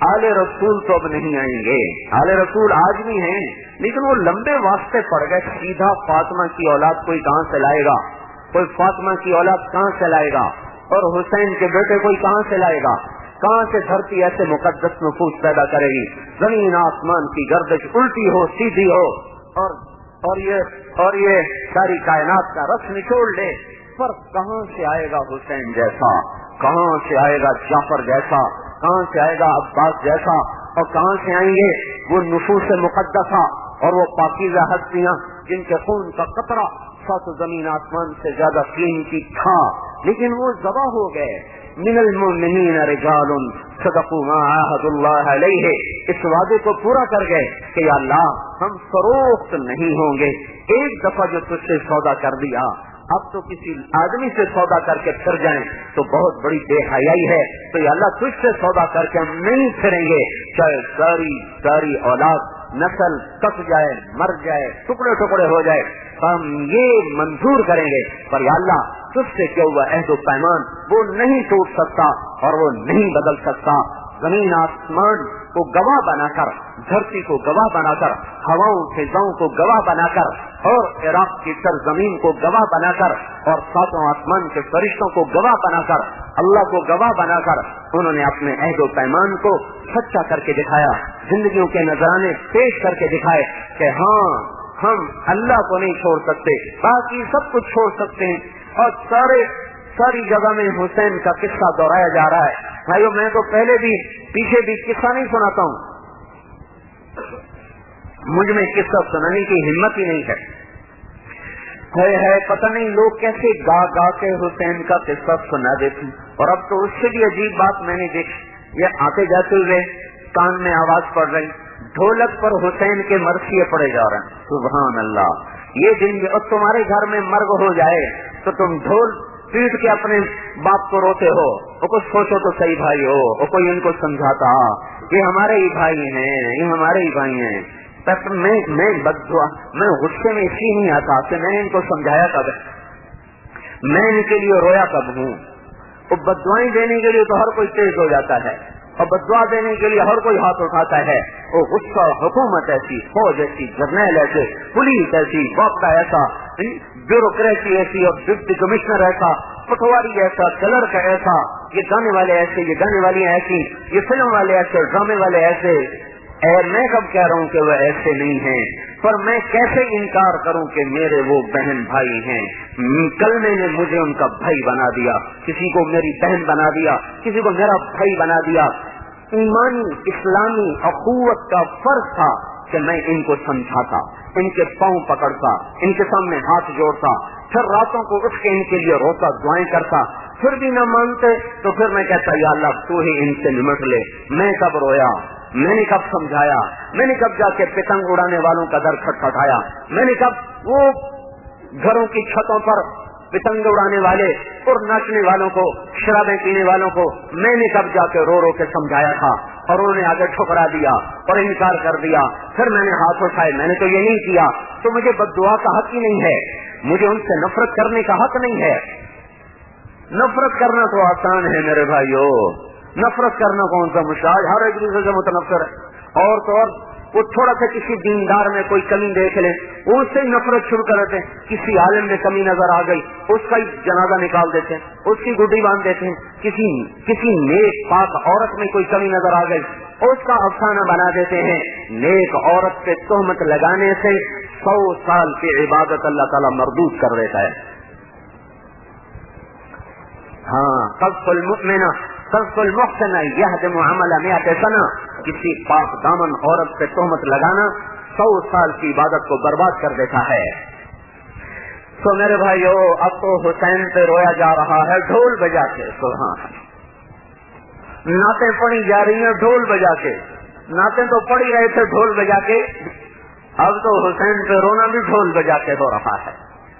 آل رسول تو اب نہیں آئیں گے۔ آل رسول آج بھی ہیں، لیکن وہ لمبے واسطے پڑ گئے۔ سیدھا فاطمہ کی اولاد کوئی کہاں سے لائے گا؟ کوئی فاطمہ کی اولاد کہاں سے لائے گا؟ اور حسین کے بیٹے کوئی کہاں سے لائے گا؟ کہاں سے دھرتی ایسے مقدس نفوس پیدا کرے گی؟ زمین آسمان کی گردش الٹی ہو، سیدھی ہو، اور یہ ساری کائنات کا رس نچوڑ لے، پر کہاں سے آئے گا حسین جیسا؟ کہاں سے آئے گا جعفر جیسا؟ کہاں سے آئے گا عباس جیسا؟ اور کہاں سے آئیں گے وہ نفوس مقدسہ اور وہ پاکیزہ ہستیاں جن کے خون کا قطرہ سات زمین آسمان سے زیادہ قیمتی تھا، لیکن وہ ذبح ہو گئے۔ من المؤمنین رجال صدقوا ما عاهدوا الله علیہ، اس وعدے کو پورا کر گئے کہ یا اللہ ہم فروخت نہیں ہوں گے، ایک دفعہ جو تجھ سے سودا کر دیا اب تو کسی آدمی سے سودا کر کے پھر جائیں تو بہت بڑی بے حیائی ہے، تو یا اللہ تجھ سے سودا کر کے ہم نہیں پھریں گے، چاہے ساری اولاد نسل کٹ جائے، مر جائے، ٹکڑے ٹکڑے ہو جائے، ہم یہ منظور کریں گے، پر یا اللہ تجھ سے کیا ہوا عہد و پیمان وہ نہیں ٹوٹ سکتا اور وہ نہیں بدل سکتا۔ زمین آسمان کو گواہ بنا کر، دھرتی کو گواہ بنا کر، ہواؤں فضاؤں کو گواہ بنا کر، اور عراق کی سرزمین کو گواہ بنا کر، اور ساتوں آسمان کے فرشتوں کو گواہ بنا کر، اللہ کو گواہ بنا کر انہوں نے اپنے عہد و پیمان کو سچا کر کے دکھایا، زندگیوں کے نذرانے پیش کر کے دکھائے کہ ہاں ہم اللہ کو نہیں چھوڑ سکتے، باقی سب کچھ چھوڑ سکتے ہیں۔ اور ساری جگہ میں حسین کا قصہ دہرایا جا رہا ہے۔ بھائیو میں تو پہلے بھی پیچھے بھی قصہ نہیں سناتا ہوں، مجھ میں قصہ سنانے کی ہمت ہی نہیں ہے، پتہ نہیں لوگ کیسے گا گا کے حسین کا قصہ سنا دیتے۔ اور اب تو اس سے بھی عجیب بات میں نے دیکھی، یہ آتے جاتے ہوئے کان میں آواز پڑ رہی، ڈھولک پر حسین کے مرثیے پڑے جا رہے ہیں۔ سبحان اللہ، یہ دن اور تمہارے گھر میں مرگ ہو جائے تو تم ڈھول پیٹ کے اپنے باپ کو روتے ہو، اور کچھ سوچو تو صحیح بھائی ہو، اور کوئی ان کو سمجھاتا یہ ہمارے ہی بھائی ہیں، یہ ہمارے ہی بھائی ہیں۔ میں بددعا، میں غصے میں اسی نہیں آتا کہ میں نے ان کو سمجھایا کب ہے، میں ان کے لیے رویا کب ہوں۔ اور بددعائیں دینے کے لیے تو ہر کوئی تیز ہو جاتا ہے، اور بددعا دینے کے لیے ہر کوئی ہاتھ اٹھاتا ہے۔ وہ غصہ، حکومت ایسی، فوج ایسی، جرنیل ایسے، پولیس ایسی، وقت ایسا، بیوروکریسی ایسی، اور ڈپٹی کمشنر ایسا، پٹواری ایسا، کلرک ایسا، یہ گانے والے ایسے، یہ گانے والی ایسی، یہ فلم والے ایسے، ڈرامے والے ایسے۔ میں کب کہہ رہا ہوں کہ وہ ایسے نہیں ہیں، پر میں کیسے انکار کروں کہ میرے وہ بہن بھائی ہیں۔ کلمے نے مجھے ان کا بھائی بنا دیا، کسی کو میری بہن بنا دیا، کسی کو میرا بھائی بنا دیا۔ ایمانی اسلامی اخوت کا فرض تھا کہ میں ان کو سمجھاتا، ان کے پاؤں پکڑتا، ان کے سامنے ہاتھ جوڑتا، پھر راتوں کو اٹھ کے ان کے لیے روتا، دعائیں کرتا، پھر بھی نہ مانتے تو پھر میں کہتا یا اللہ تو ہی ان سے نمٹ لے۔ میں کب رویا، میں نے کب سمجھایا، میں نے کب جا کے پتنگ اڑانے والوں کا در کھٹکھٹایا، میں نے کب وہ گھروں کی چھتوں پر پتنگ اڑانے والے اور ناچنے والوں کو، شرابیں پینے والوں کو میں نے کب جا کے رو رو کے سمجھایا تھا، اور انہوں نے آگے ٹھکرا دیا اور انکار کر دیا، پھر میں نے ہاتھ اٹھائے، میں نے تو یہ نہیں کیا، تو مجھے بد دعا کا حق ہی نہیں ہے، مجھے ان سے نفرت کرنے کا حق نہیں ہے۔ نفرت کرنا تو آسان ہے میرے بھائیو، نفرت کرنا کون سا مشکل، ہر ایک دوسرے سے متنفر ہے، اور تو اور وہ تھوڑا سا کسی دیندار میں کوئی کمی دیکھ لیں وہ اس سے نفرت شروع کر دیتے ہیں. کسی عالم میں کمی نظر آ گئی اس کا جنازہ نکال دیتے ہیں, اس کی گڈی باندھ دیتے ہیں. کسی نیک پاک عورت میں کوئی کمی نظر آ گئی اس کا افسانہ بنا دیتے ہیں. نیک عورت پہ تہمت لگانے سے 100 سال کی عبادت اللہ تعالیٰ مردود کر دیتا ہے. ہاں قذف المؤمنہ قذف المحسنہ یہدم عمل 100 سنہ. کسی پاک دامن عورت پہ تہمت لگانا 100 سال کی عبادت کو برباد کر دیتا ہے. تو میرے بھائیو اب تو حسین پہ رویا جا رہا ہے ڈھول بجا کے. سبحان اللہ, نعتیں پڑھی جا رہی ہیں ڈھول بجا کے. نعتیں تو پڑھی رہے تھے ڈھول بجا کے, اب تو حسین پہ رونا بھی ڈھول بجا کے ہو رہا ہے.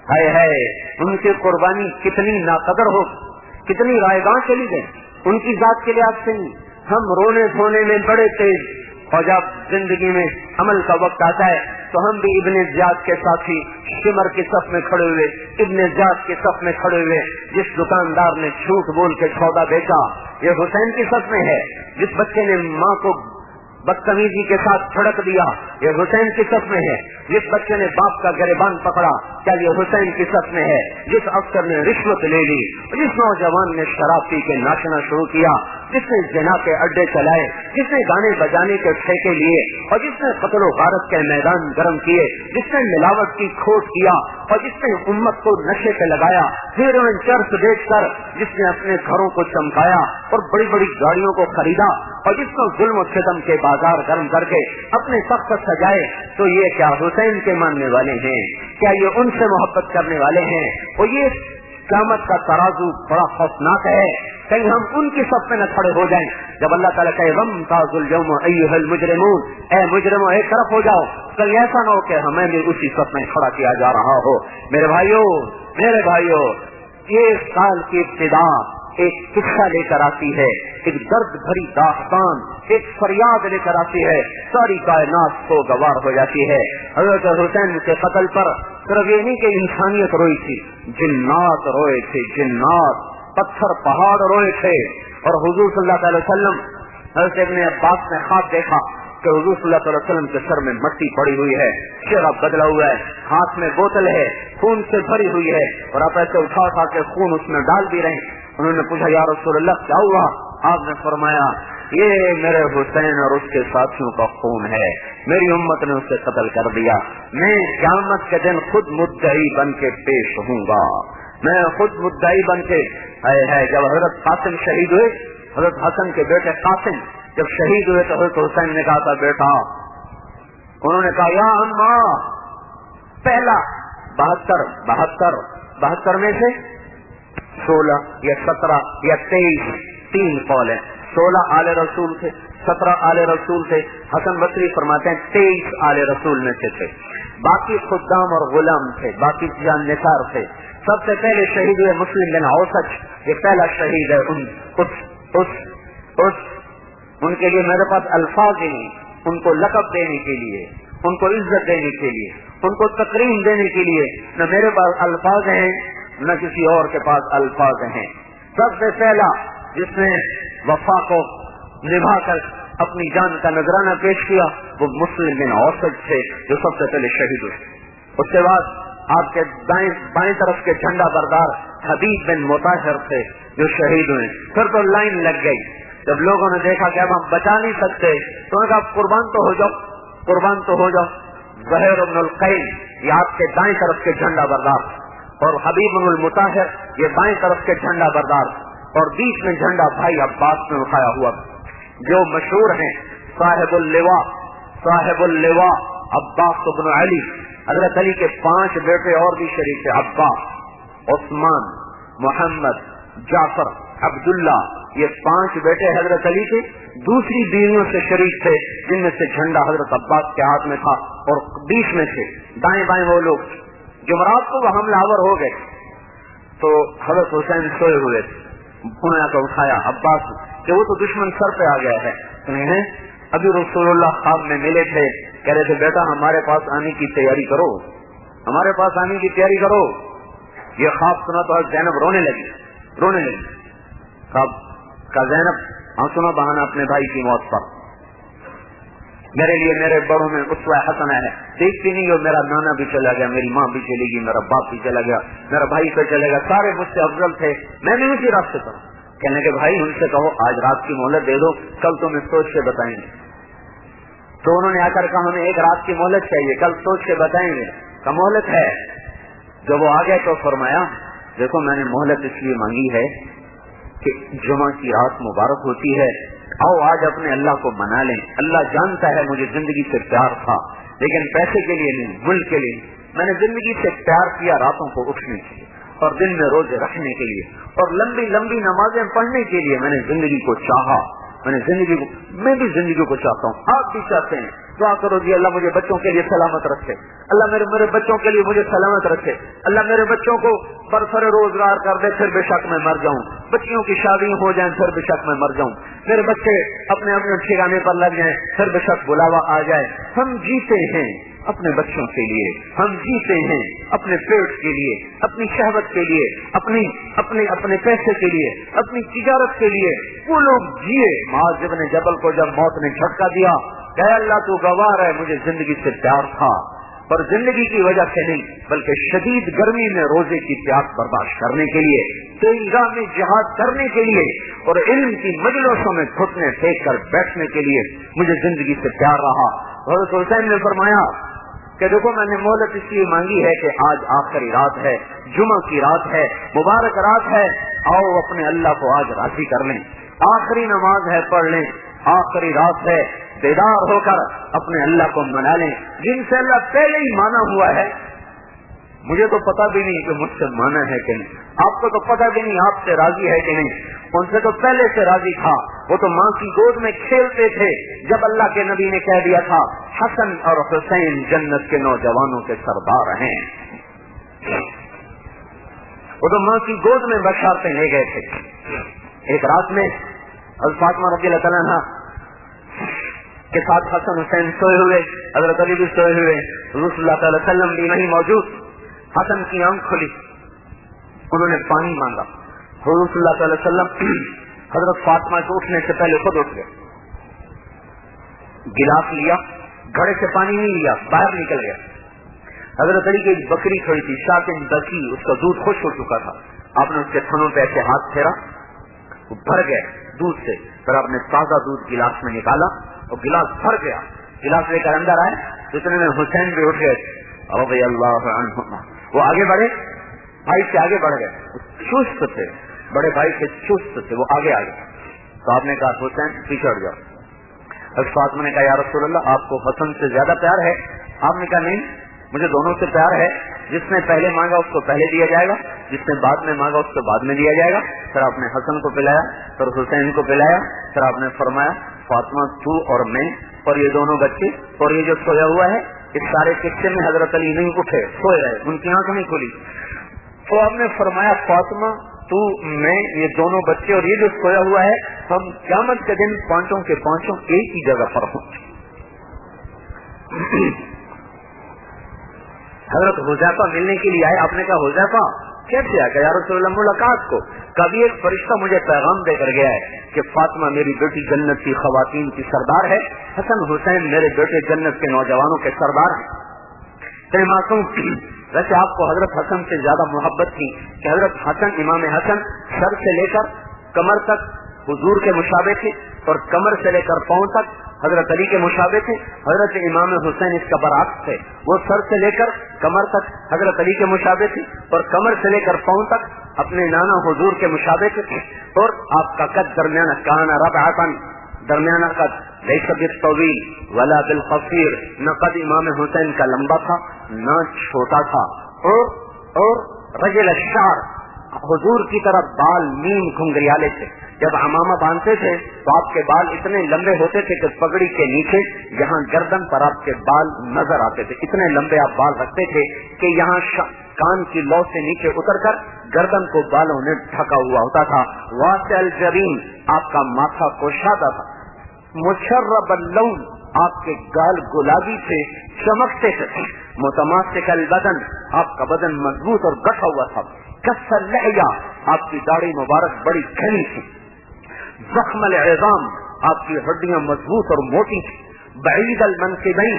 ہائے ہائے ان کی قربانی کتنی ناقدر ہو, کتنی رائگاں چلی گئی ان کی ذات کے لحاظ سے. ہم رونے دھونے میں بڑے تیز, اور جب زندگی میں عمل کا وقت آتا ہے تو ہم بھی ابن زیاد کے ساتھی شمر کی صف میں کھڑے ہوئے, ابن زیاد کی صف میں کھڑے ہوئے. جس دکاندار نے جھوٹ بول کے سودا بیچا یہ حسین کی صف میں ہے. جس بچے نے ماں کو بدتمیزی کے ساتھ جھڑک دیا یہ حسین کی صف میں ہے. جس بچے نے باپ کا گریبان پکڑا کیا یہ حسین کی صف میں ہے. جس افسر نے رشوت لے لی, جس نوجوان نے شراب پی کے ناچنا شروع کیا, جس نے زنا کے اڈے چلائے, جس نے گانے بجانے کے ٹھیکے لیے, اور جس نے قتل و غارت کے میدان گرم کیے, جس نے ملاوٹ کی کھوٹ کیا, اور جس نے امت کو نشے پہ لگایا, ہیروئن چرس بیچ کر جس نے اپنے گھروں کو چمکایا اور بڑی بڑی گاڑیوں کو خریدا, اور جس کو ظلم و ستم کے بازار گرم کر کے اپنے تخت سجائے, تو یہ کیا حسین کے ماننے والے ہیں؟ کیا یہ ان سے محبت کرنے والے ہیں؟ اور یہ قیامت کا ترازو بڑا خوفناک ہے, کہیں ہم ان کی صف میں نہ کھڑے ہو جائیں جب اللہ تعالیٰ کہے وامتازوا اليوم ایھا المجرمون, اے مجرموں ایک طرف ہو جاؤ. کہیں ایسا نہ ہو کہ ہمیں بھی اسی صف میں کھڑا کیا جا رہا ہو. میرے بھائیو یہ سال کی ابتدا ایک قصہ لے کر آتی ہے, ایک درد بھری داستان, ایک فریاد لے کر آتی ہے. ساری کائنات کو گوار ہو جاتی ہے. حضرت حسین کے قتل پر صرف یہ نہیں کہ انسانیت روئی تھی, جنات روئے تھے, جنات, پتھر پہاڑ روئے تھے. اور حضور صلی اللہ علیہ وسلم, حضرت ابن عباس نے خواب دیکھا کہ حضور صلی اللہ علیہ وسلم کے سر میں مٹی پڑی ہوئی ہے, چہرہ بدلا ہوا ہے, ہاتھ میں بوتل ہے خون سے بھری ہوئی ہے, اور آپ ایسے اٹھا اٹھا کے خون اس میں ڈال بھی رہے. انہوں نے پوچھا یا رسول اللہ کیا ہوا؟ آپ نے فرمایا یہ میرے حسین اور اس کے ساتھیوں کا خون ہے, میری امت نے اسے قتل کر دیا. میں قیامت کے دن خود مدعی بن کے پیش ہوں گا, میں خود مدعی بن کے. ہے جب حضرت قاسم شہید ہوئے, حضرت حسن کے بیٹے قاسم جب شہید ہوئے تو حضرت حسین نے کہا تھا بیٹا, انہوں نے کہا یا اماں, پہلا 72 میں سے 16 یا 17 یا 23 3 قول ہیں. 16 آل رسول تھے, 17 آل رسول تھے. حسن بصری فرماتے ہیں 23 آل رسول میں سے تھے, باقی خدام اور غلام تھے, باقی جان نثار تھے. سب سے پہلے شہید ہوئے مسلم بن اوسج, یہ پہلا شہید ہے. ان کے لیے میرے پاس الفاظ ہی نہیں, ان کو لقب دینے کے لیے, ان کو عزت دینے کے لیے, ان کو تکریم دینے کے لیے نہ میرے پاس الفاظ ہیں نہ کسی اور کے پاس الفاظ ہیں. سب سے پہلا جس نے وفا کو نبھا کر اپنی جان کا نذرانہ پیش کیا وہ مسلم بن اوسج تھے جو سب سے پہلے شہید ہوئے. اس کے بعد آپ کے بائیں طرف کے جھنڈا بردار حبیب بن مطہر تھے جو شہید ہوئے. پھر تو لائن لگ گئی, جب لوگوں نے دیکھا کہ اب ہم بچا نہیں سکتے تو انہوں نے کہا قربان تو ہو جاؤ, قربان تو ہو جاؤ. زہیر بن القین یہ آپ کے دائیں طرف کے جھنڈا بردار, اور حبیب بن المطہر یہ بائیں طرف کے جھنڈا بردار, اور بیچ میں جھنڈا بھائی عباس نے اٹھایا ہوا جو مشہور ہیں صاحب اللواء عباس بن علی. حضرت علی کے 5 بیٹے اور بھی شریک تھے, عباس, عثمان, محمد, جعفر, عبداللہ, یہ 5 بیٹے حضرت علی کے. دوسری بیویوں سے شریک تھے جن میں سے جھنڈا حضرت عباس کے ہاتھ میں تھا, اور بیچ میں سے دائیں بائیں وہ لوگ. جمعرات کو وہ حملہ آور ہو گئے تو حضرت حسین سوئے ہوئے تھے, انہوں نے اٹھایا عباس کہ وہ تو دشمن سر پہ آ گیا ہے. ابھی رسول اللہ خواب میں ملے تھے, کہہ رہے تھے بیٹا ہمارے پاس آنے کی تیاری کرو, ہمارے پاس آنے کی تیاری کرو. یہ خواب سنا تو زینب رونے لگی. خواب کا زینب آنسو نہ بہانا اپنے بھائی کی موت پر. میرے لیے میرے بڑوں میں اسوہ حسنہ ہے. دیکھتی نہیں ہو میرا نانا بھی چلا گیا, میری ماں بھی چلی گئی, میرا باپ بھی چلا گیا, میرا بھائی بھی چلے گا, سارے مجھ سے افضل تھے, میں بھی اسی راستے پر. کہنے کے بھائی ان سے کہو آج رات کی مہلت دے دو, کل تمہیں سوچ کے بتائیں گے. تو انہوں نے آ کر کہا ہمیں ایک رات کی مہلت چاہیے, کل سوچ کے بتائیں گے. کہ مہلت ہے. جب وہ آ گئے تو فرمایا دیکھو میں نے مہلت اس لیے مانگی ہے کہ جمعہ کی رات مبارک ہوتی ہے, آؤ آج اپنے اللہ کو منا لیں. اللہ جانتا ہے مجھے زندگی سے پیار تھا, لیکن پیسے کے لیے نہیں, ملک کے لیے. میں نے زندگی سے پیار کیا راتوں کو اٹھنے کے لیے, اور دن میں روزے رکھنے کے لیے, اور لمبی لمبی نمازیں پڑھنے کے لیے. میں نے زندگی کو چاہا, میں بھی زندگی کو چاہتا ہوں, آپ بھی چاہتے ہیں. دعا کرو جی اللہ مجھے بچوں کے لیے سلامت رکھے, اللہ میرے بچوں کے لیے مجھے سلامت رکھے, اللہ میرے بچوں کو برسر روزگار کر دے, پھر بے شک میں مر جاؤں. بچیوں کی شادی ہو جائیں, پھر بے شک میں مر جاؤں. میرے بچے اپنے اپنے ٹھکانے پر لگ جائیں, پھر بے شک بلاوا آ جائے. ہم جیتے ہیں اپنے بچوں کے لیے, ہم جیتے ہیں اپنے پیٹ کے لیے, اپنی شہوت کے لیے, اپنے پیسے کے لیے, اپنی تجارت کے لیے. وہ لوگ جیے. معاذ بن جبل کو جب موت نے جھٹکا دیا, کہ اللہ تو گواہ ہے مجھے زندگی سے پیار تھا, اور زندگی کی وجہ سے نہیں بلکہ شدید گرمی میں روزے کی پیاس برداشت کرنے کے لیے, تیرگاہ میں جہاد کرنے کے لیے, اور علم کی مجلسوں میں گھٹنے ٹیک کر بیٹھنے کے لیے مجھے زندگی سے پیار رہا. حضرت حسین نے فرمایا کہ دیکھو میں نے مہلت اس لیے مانگی ہے کہ آج آخری رات ہے, جمعہ کی رات ہے, مبارک رات ہے, آؤ اپنے اللہ کو آج راضی کر لیں. آخری نماز ہے, پڑھ لیں. آخری رات ہے, بیدار ہو کر اپنے اللہ کو منا لیں, جن سے اللہ پہلے ہی مانا ہوا ہے. مجھے تو پتا بھی نہیں کہ مجھ سے مانا ہے کہ نہیں, آپ کو تو پتا بھی نہیں آپ سے راضی ہے کہ نہیں. ان سے تو پہلے سے راضی تھا. وہ تو ماں کی گود میں کھیلتے تھے جب اللہ کے نبی نے کہہ دیا تھا حسن اور حسین جنت کے نوجوانوں کے سردار ہیں. وہ تو ماں کی گود میں بشارتیں لے گئے تھے. ایک رات میں حضرت فاطمہ رضی اللہ تعالیٰ عنہا کے ساتھ حسن حسین سوئے ہوئے, حضرت علی بھی سوئے ہوئے, حضور صلی اللہ تعالی وسلم بھی نہیں موجود. حسن کی آنکھ کھلی, انہوں نے پانی مانگا. حضور صلی اللہ تعالی وسلم حضرت فاطمہ کے اٹھنے سے پہلے خود اٹھ گئے, گلاس لیا, گھڑے سے پانی نہیں لیا, باہر نکل گیا. حضرت علی کی ایک بکری کھڑی تھی, شاطن بکی, اس کا دودھ خشک ہو چکا تھا. آپ نے اس کے تھنوں پہ ایسے ہاتھ پھیرا, وہ بھر گئے دودھ سے. پھر آپ نے تازہ دودھ گلاس میں نکالا اور گلاس بھر گیا. گلاس لے کر اندر آئے, اتنے میں حسین بھی اٹھ گئے رضی اللہ عنہما. وہ آگے بڑھے, بھائی سے آگے بڑھ گئے, چست تھے, بڑے بھائی سے چست تھے, وہ آگے آ گئے. تو آپ نے کہا حسین پیچھے ہٹ جاؤ. حضرت فاطمہ نے کہا یا رسول اللہ آپ کو حسن سے زیادہ پیار ہے؟ آپ نے کہا نہیں, مجھے دونوں سے پیار ہے. جس نے پہلے مانگا اس کو پہلے دیا جائے گا, جس نے بعد میں مانگا اس کو بعد میں دیا جائے گا. پھر آپ نے حسن کو پلایا, پھر حسین کو پلایا. پھر آپ نے فرمایا فاطمہ تو اور میں اور یہ دونوں بچے اور یہ جو سویا ہوا ہے, اس سارے قصے میں حضرت علی نہیں اٹھے, سوئے رہے, ان کی آنکھ نہیں کھلی. تو آپ نے فرمایا فاطمہ تو میں یہ دونوں بچے اور یہ جو سویا ہوا ہے, ہم قیامت کے دن پانچوں کے پانچوں ایک ہی جگہ پر ہوں. حضرت حذیفہ ملنے کے لیے آئے. آپ نے کہا حذیفہ کیسے آ گیا؟ یا رسول اللہ ملاقات کو. کبھی ایک فرشتہ مجھے پیغام دے کر گیا ہے کہ فاطمہ میری بیٹی جنت کی خواتین کی سردار ہے, حسن حسین میرے بیٹے جنت کے نوجوانوں کے سردار ہیں. معصوم ویسے آپ کو حضرت حسن سے زیادہ محبت تھی کہ حضرت حسن, امام حسن سر سے لے کر کمر تک حضور کے مشابہ تھے, اور کمر سے لے کر پاؤں تک حضرت علی کے مشابہ تھے. حضرت امام حسین اس کا برعکس تھے, وہ سر سے لے کر کمر تک حضرت علی کے مشابہ تھے, اور کمر سے لے کر پاؤں تک اپنے نانا حضور کے مشابہ تھے. اور آپ کا قد درمیانہ, کانا ربعتن, درمیانہ قد, لیس بالطویل ولا بالقصیر, نہ قد امام حسین کا لمبا تھا نہ چھوٹا تھا. اور رجل الشعر, حضور کی طرف بال نیم گھنگریالے تھے. جب عمامہ باندھتے تھے تو آپ کے بال اتنے لمبے ہوتے تھے کہ پگڑی کے نیچے یہاں گردن پر آپ کے بال نظر آتے تھے. اتنے لمبے آپ بال رکھتے تھے کہ یہاں کان کی لو سے نیچے اتر کر گردن کو بالوں نے ڈھکا ہوا ہوتا تھا. واسع الجبین, آپ کا ماتھا کوشادہ تھا. مشرب اللون, آپ کے گال گلابی تھے, چمکتے تھے. متماسک البدن, آپ کا بدن مضبوط اور گٹھا ہوا تھا. کث اللحیہ, آپ کی داڑھی مبارک بڑی گھنی تھی. زخم العظام, آپ کی ہڈیاں مضبوط اور موٹی تھی.
بعید المنکبین،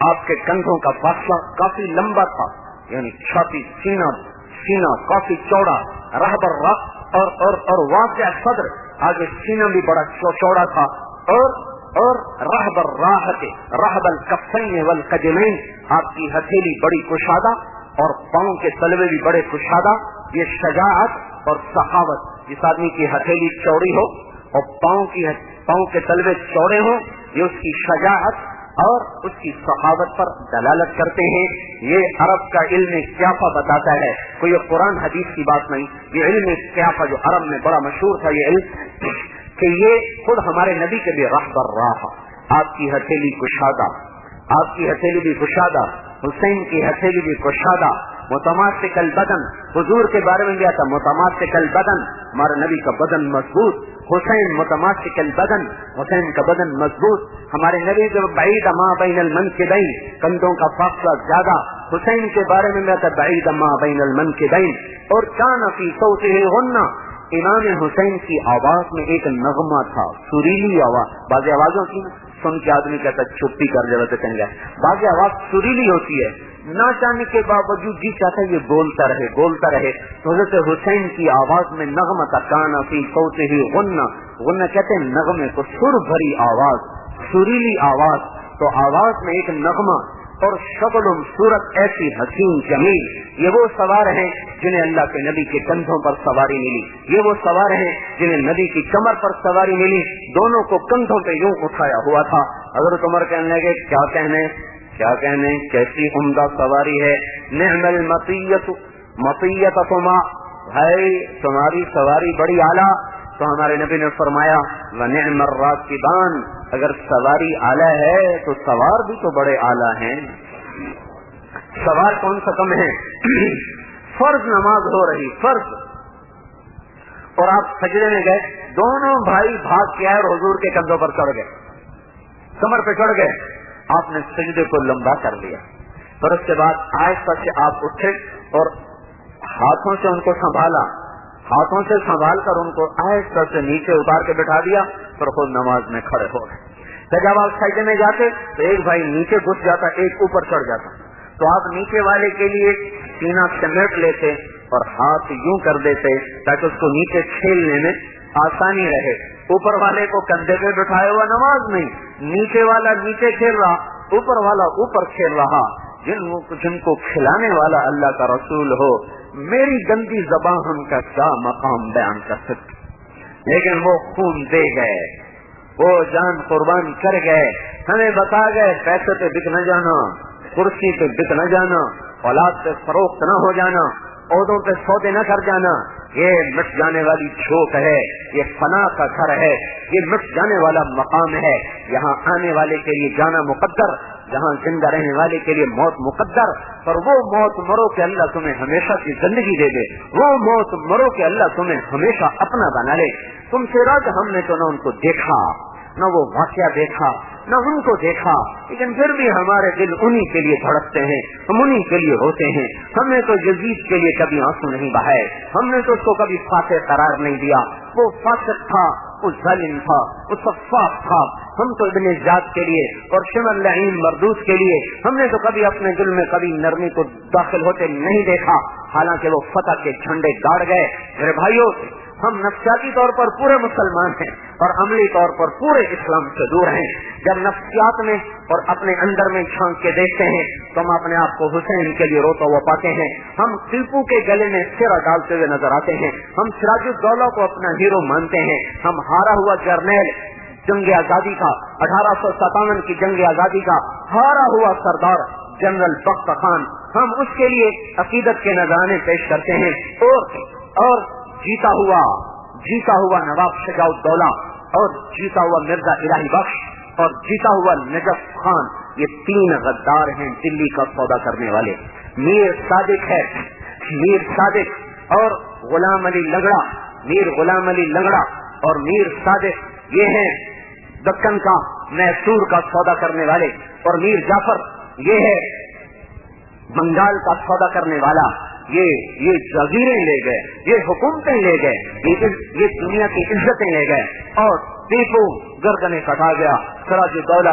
آپ کے کندھوں کا فاصلہ کافی لمبا تھا، یعنی چھاتی سینہ کافی چوڑا، رحب الراس اور واسع صدر، آگے سینہ بھی بڑا چوڑا تھا، اور رحب الراحت رحب الکفین والقدمین، آپ کی ہتھیلی بڑی کشادہ اور پاؤں کے تلوے بھی بڑے کشادہ۔ یہ شجاعت اور سخاوت، جس آدمی کی ہتھیلی چوڑی ہو اور پاؤں کے تلوے چوڑے ہوں، یہ اس کی شجاعت اور اس کی سخاوت پر دلالت کرتے ہیں۔ یہ عرب کا علم قیافہ بتاتا ہے، کوئی یہ قرآن حدیث کی بات نہیں، یہ علم قیافہ جو عرب میں بڑا مشہور تھا، یہ علم کہ یہ خود ہمارے نبی کے بھی راہ پر راہ، آپ کی ہتھیلی کشادہ، آپ کی ہتھیلی بھی کشادہ، حسین کی ہتھیلی بھی کشادہ، متماسک البدن، حضور کے بارے میں بھی آتا متماسک البدن، ہمارے نبی کا بدن مضبوط، حسین متماسک البدن، حسین کا بدن مضبوط، ہمارے نبی کے بعید ما بین المنکبین، کندھوں کا فاصلہ زیادہ، حسین کے بارے میں بھی آتا بعید ما بین المنکبین، اور کان فی صوتہ غنہ، امام حسین کی آواز میں ایک نغمہ تھا، سریلی آواز، بعض آوازوں کی سن کے آدمی کہتا چھپی کر جائے تو کہیں گے، بعض آواز سریلی ہوتی ہے، نہ جانے کے باوجود جی چاہتا ہے یہ بولتا رہے، تو حضرت حسین کی آواز میں نغمہ تھا، کان فی صوتہ غنہ، غنہ کہتے ہیں نغمے کو، سر بھری آواز، سریلی آواز، تو آواز میں ایک نغمہ، اور شکل صورت ایسی حسین جمیل، یہ وہ سوار ہیں جنہیں اللہ کے نبی کے کندھوں پر سواری ملی، یہ وہ سوار ہیں جنہیں نبی کی کمر پر سواری ملی، دونوں کو کندھوں پہ یوں اٹھایا ہوا تھا۔ حضرت عمر کہنے لگے کیا کہنے کیسی عمدہ سواری ہے، نعم مطیتکما، بھائی تمہاری سواری بڑی اعلیٰ، تو ہمارے نبی نے فرمایا وَنِعْمَ الرَّاكِبَانِ، اگر سواری اعلیٰ ہے تو سوار بھی تو بڑے اعلیٰ ہیں، سوار کون سا کم ہے؟ فرض نماز ہو رہی، فرض، اور آپ سجدے میں گئے، دونوں بھائی بھاگ کے آئے اور حضور کے کندھوں پر چڑھ گئے، کمر پہ چڑھ گئے، آپ نے سجدے کو لمبا کر لیا، پھر اس کے بعد آہستہ سے آپ اٹھے اور ہاتھوں سے ان کو سنبھالا، ہاتھوں سے سنبھال کر ان کو آہستہ سے نیچے اتار کے بٹھا دیا، پھر خود نماز میں کھڑے ہو گئے۔ تو جب آپ سجدے میں جاتے تو ایک بھائی نیچے گھس جاتا، ایک اوپر چڑھ جاتا، تو آپ نیچے والے کے لیے سینہ سمیٹ لیتے اور ہاتھ یوں کر دیتے تاکہ اس کو نیچے کھیلنے میں آسانی رہے، اوپر والے کو کندھے پہ بٹھائے ہوا نماز نہیں، نیچے والا نیچے کھیل رہا، اوپر والا اوپر کھیل رہا، جن کو کھلانے والا اللہ کا رسول ہو، میری گندی زبان کا کیا مقام بیان کر سکتی، لیکن وہ خون دے گئے، وہ جان قربان کر گئے، ہمیں بتا گئے پیسے پہ بک نہ جانا، کرسی پہ بک نہ جانا، اولاد پہ فروخت نہ ہو جانا، عہدوں پہ سودے نہ کر جانا، یہ مٹ جانے والی جھوک ہے، یہ فنا کا گھر ہے، یہ مٹ جانے والا مقام ہے، یہاں آنے والے کے لیے جانا مقدر، جہاں زندہ رہنے والے کے لیے موت مقدر، پر وہ موت مرو کہ اللہ تمہیں ہمیشہ کی زندگی دے دے، وہ موت مرو کہ اللہ تمہیں ہمیشہ اپنا بنا لے۔ تم سے راج ہم نے تو نہ ان کو دیکھا، نہ وہ واقعہ دیکھا، نہ ان کو دیکھا، لیکن پھر بھی ہمارے دل انہی کے لیے دھڑکتے ہیں، ہم انہی کے لیے ہوتے ہیں۔ ہم نے تو یزید کے لیے کبھی آنسو نہیں بہائے، ہم نے تو اس کو کبھی فاتح قرار نہیں دیا، وہ فاسق تھا، وہ ظالم تھا، وہ صفاق تھا، ہم تو ابن زیاد کے لیے اور شمر لعین مردود کے لیے ہم نے تو کبھی اپنے دل میں کبھی نرمی کو داخل ہوتے نہیں دیکھا، حالانکہ وہ فتح کے جھنڈے گاڑ گئے۔ میرے بھائیوں، ہم نفسیاتی طور پر پورے مسلمان ہیں اور عملی طور پر پورے اسلام سے دور ہیں۔ جب نفسیات میں اور اپنے اندر میں جھانک کے دیکھتے ہیں تو ہم اپنے آپ کو حسین کے لیے روتا ہوا پاتے ہیں، ہم ٹیپو کے گلے میں سرا ڈالتے ہوئے نظر آتے ہیں، ہم سراج الدولہ کو اپنا ہیرو مانتے ہیں، ہم ہارا ہوا جرنیل جنگ آزادی کا 1857 کی جنگ آزادی کا ہارا ہوا سردار جنرل بخت خان، ہم اس کے لیے عقیدت کے نذرانے پیش کرتے ہیں، اور جیتا ہوا نواب شجاع الدولہ، اور جیتا ہوا مرزا الہی بخش، اور جیتا ہوا نجف خان، یہ 3 غدار ہیں دلی کا سودا کرنے والے۔ میر صادق ہے، میر صادق اور غلام علی لنگڑا، میر غلام علی لنگڑا اور میر صادق یہ ہیں دکن کا میسور کا سودا کرنے والے، اور میر جعفر یہ ہے بنگال کا سودا کرنے والا۔ یہ جزیریں لے گئے، یہ حکومتیں لے گئے، یہ دنیا کی عزتیں لے گئے، اور ٹیپو گردنیں کٹا گیا، سراج الدولہ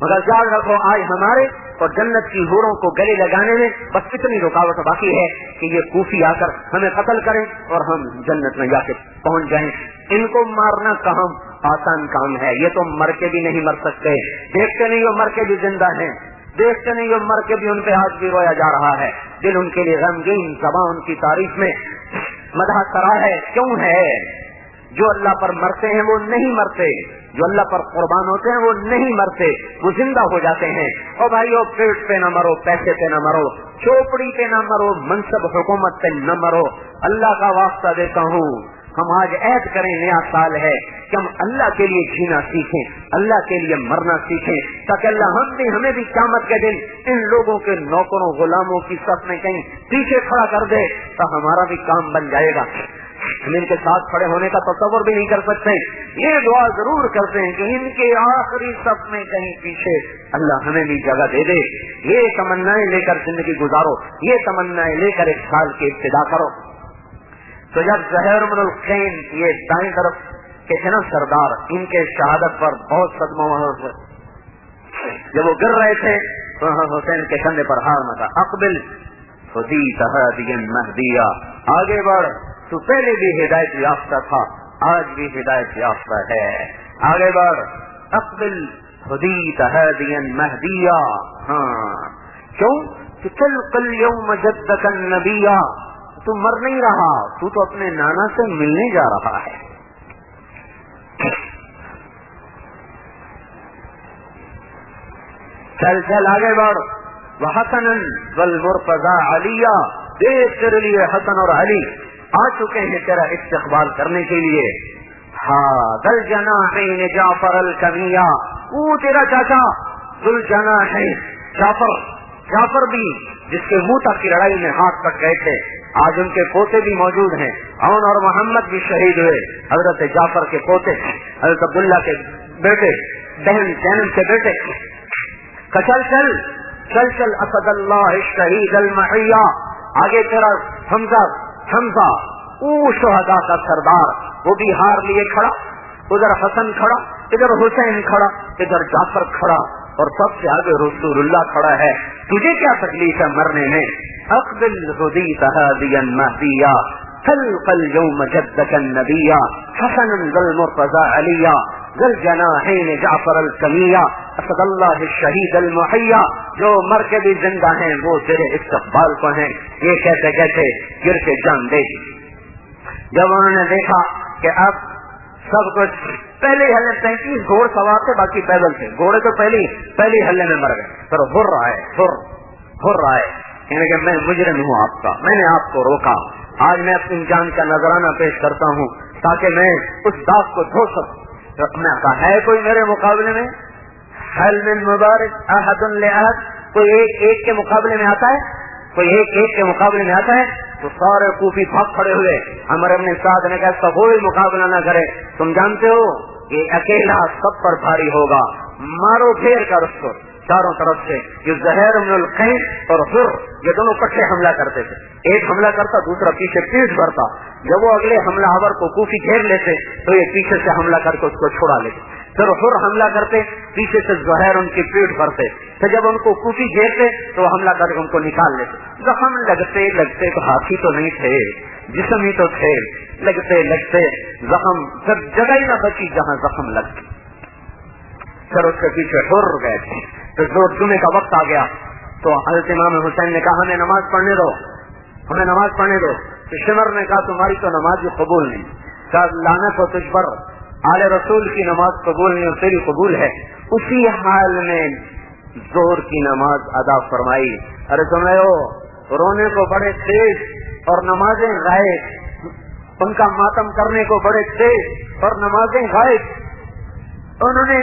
مگر یاد رکھو آج ہمارے اور جنت کی حوروں کو گلے لگانے میں بس اتنی رکاوٹ باقی ہے کہ یہ کوفی آ کر ہمیں قتل کریں اور ہم جنت میں جا کے پہنچ جائیں. ان کو مارنا کہاں آسان کام ہے. یہ تو مر کے بھی نہیں مر سکتے. دیکھتے نہیں وہ مر کے بھی زندہ ہیں. دیکھتے نہیں وہ مر کے بھی ان پہ آج بھی رویا جا رہا ہے. دل ان کے لیے غمگین. زبان ان کی تعریف میں مدح کرا ہے. کیوں ہے؟ جو اللہ پر مرتے ہیں وہ نہیں مرتے. جو اللہ پر قربان ہوتے ہیں وہ نہیں مرتے. وہ زندہ ہو جاتے ہیں. اور بھائیو پیٹ پہ نہ مرو, پیسے پہ نہ مرو, چوپڑی پہ نہ مرو, منصب حکومت پہ نہ مرو. اللہ کا واسطہ دیتا ہوں, ہم آج عہد کریں, نیا سال ہے, کہ ہم اللہ کے لیے جینا سیکھیں, اللہ کے لیے مرنا سیکھیں, تاکہ اللہ ہمیں بھی قیامت کے دن ان لوگوں کے نوکروں غلاموں کی صف میں کہیں پیچھے کھڑا کر دے تو ہمارا بھی کام بن جائے گا. ہم ان کے ساتھ کھڑے ہونے کا تصور بھی نہیں کر سکتے. یہ دعا ضرور کرتے ہیں کہ ان کے آخری صف میں کہیں پیچھے اللہ ہمیں بھی جگہ دے دے. یہ تمنائیں لے کر زندگی گزارو, یہ تمنائیں لے کر ایک سال کی ابتدا کرو. تو جب زہیر بن الخین یہ دائیں طرف کے تھے نا سردار, ان کے شہادت پر بہت صدمہ ہوا. جب وہ گر رہے تھے تو حسین کے کندھے پر ہار مچا. اقبل خدیت ہادیا مہدیا, آگے بڑھ, تو پہلے بھی ہدایت یافتہ تھا, آج بھی ہدایت یافتہ ہے, آگے بڑھ. اقبل خدیت ہادیا مہدیا. ہاں کیوں؟ تلقى اليوم جدك النبيا. تو مر نہیں رہا, تو اپنے نانا سے ملنے جا رہا ہے. چل چل آگے بڑھ. وحسنا والمرتضى عليا, دیکھ تیرے لیے حسن اور علی آ چکے ہیں تیرا استقبال کرنے کے لیے. ہاں ذل جناحین جعفر الکمیا, وہ تیرا چاچا ذل جناحین جعفر بھی جس کے منہ تک کی لڑائی میں ہاتھ کٹ گئے تھے, آج ان کے پوتے بھی موجود ہیں. عون اور محمد بھی شہید ہوئے. حضرت جعفر کے پوتے, حضرت عبداللہ کے بیٹے, بہن زینب کے بیٹے. چل چل چل چل اسد اللہ الشہید المحیا. آگے تیرا حمزہ او شہداء کا سردار, وہ بھی ہار لیے کھڑا. ادھر حسن کھڑا, ادھر حسین کھڑا, ادھر جعفر کھڑا, اور سب سے آگے رسول اللہ کھڑا ہے. تجھے کیا تکلیف ہے مرنے میں؟ اقبل خدیت ہادیا مہدیا, تلقى اليوم جدك النبيا, حسنا والمرتضى عليا, ذل جناحين جعفر الكميا, اسد اللہ الشہید المحیا. جو مر کے بھی زندہ ہیں وہ تیرے استقبال کو ہیں. یہ کہتے کہتے گر کے جان دے. جب انہوں نے دیکھا کہ اب سب کچھ, پہلے ہلے 33 گھوڑ سوار تھے, باقی پیدل تھے. گھوڑے تو پہلی ہلے میں مر گئے. پھر ہر آئے یعنی کہ میں مجرم ہوں آپ کا, میں نے آپ کو روکا, آج میں اپنی جان کا نذرانہ پیش کرتا ہوں تاکہ میں اس داغ کو دھو سکوں. میں کہا ہے کوئی میرے مقابلے میں؟ حل من مبارک احد لأحد, کوئی ایک کے مقابلے میں آتا ہے؟ کوئی ایک کے مقابلے میں آتا ہے؟ تو سارے کوفی بھاگ کھڑے ہوئے. عمر بن سعد نے کہا اس کا کوئی مقابلہ نہ کرے, تم جانتے ہو یہ اکیلا سب پر بھاری ہوگا, مارو پھیر کر اس کو چاروں طرف سے. یہ زہیر بن الخین اور حر یہ دونوں کٹھے حملہ کرتے تھے. ایک حملہ کرتا, دوسرا پیچھے پیٹ بھرتا. جب وہ اگلے حملہ آور کو کوفی گھیر لیتے تو یہ پیچھے سے حملہ کر کے اس کو چھوڑا لیتے. پھر حر حملہ کرتے, پیچھے سے زہیر ان کی پیٹ بھرتے. پھر جب ان کو کوفی گھیرتے تو وہ حملہ کر کے ان کو نکال لیتے. زخم لگتے تو ہاتھی تو نہیں تھے, جسم ہی تو تھے. لگتے زخم, پھر جگہ ہی نہ بچی جہاں زخم لگتے. پھر اس کے پیچھے حر گئے تھے. پھر زور جمعے کا وقت آ گیا تو حضرت امام حسین نے کہا ہمیں نماز پڑھنے دو. تو شمر نے کہا تمہاری تو نماز بھی قبول نہیں. کہا لعنت ہو تجھ پر, آل رسول کی نماز قبول نہیں اور تیری قبول ہے. اسی حال میں ظہر کی نماز ادا فرمائی. ارے سن رہے ہو, رونے کو بڑے تیز اور نمازیں غائب, ان کا ماتم کرنے کو بڑے تیز اور نمازیں غائب. انہوں نے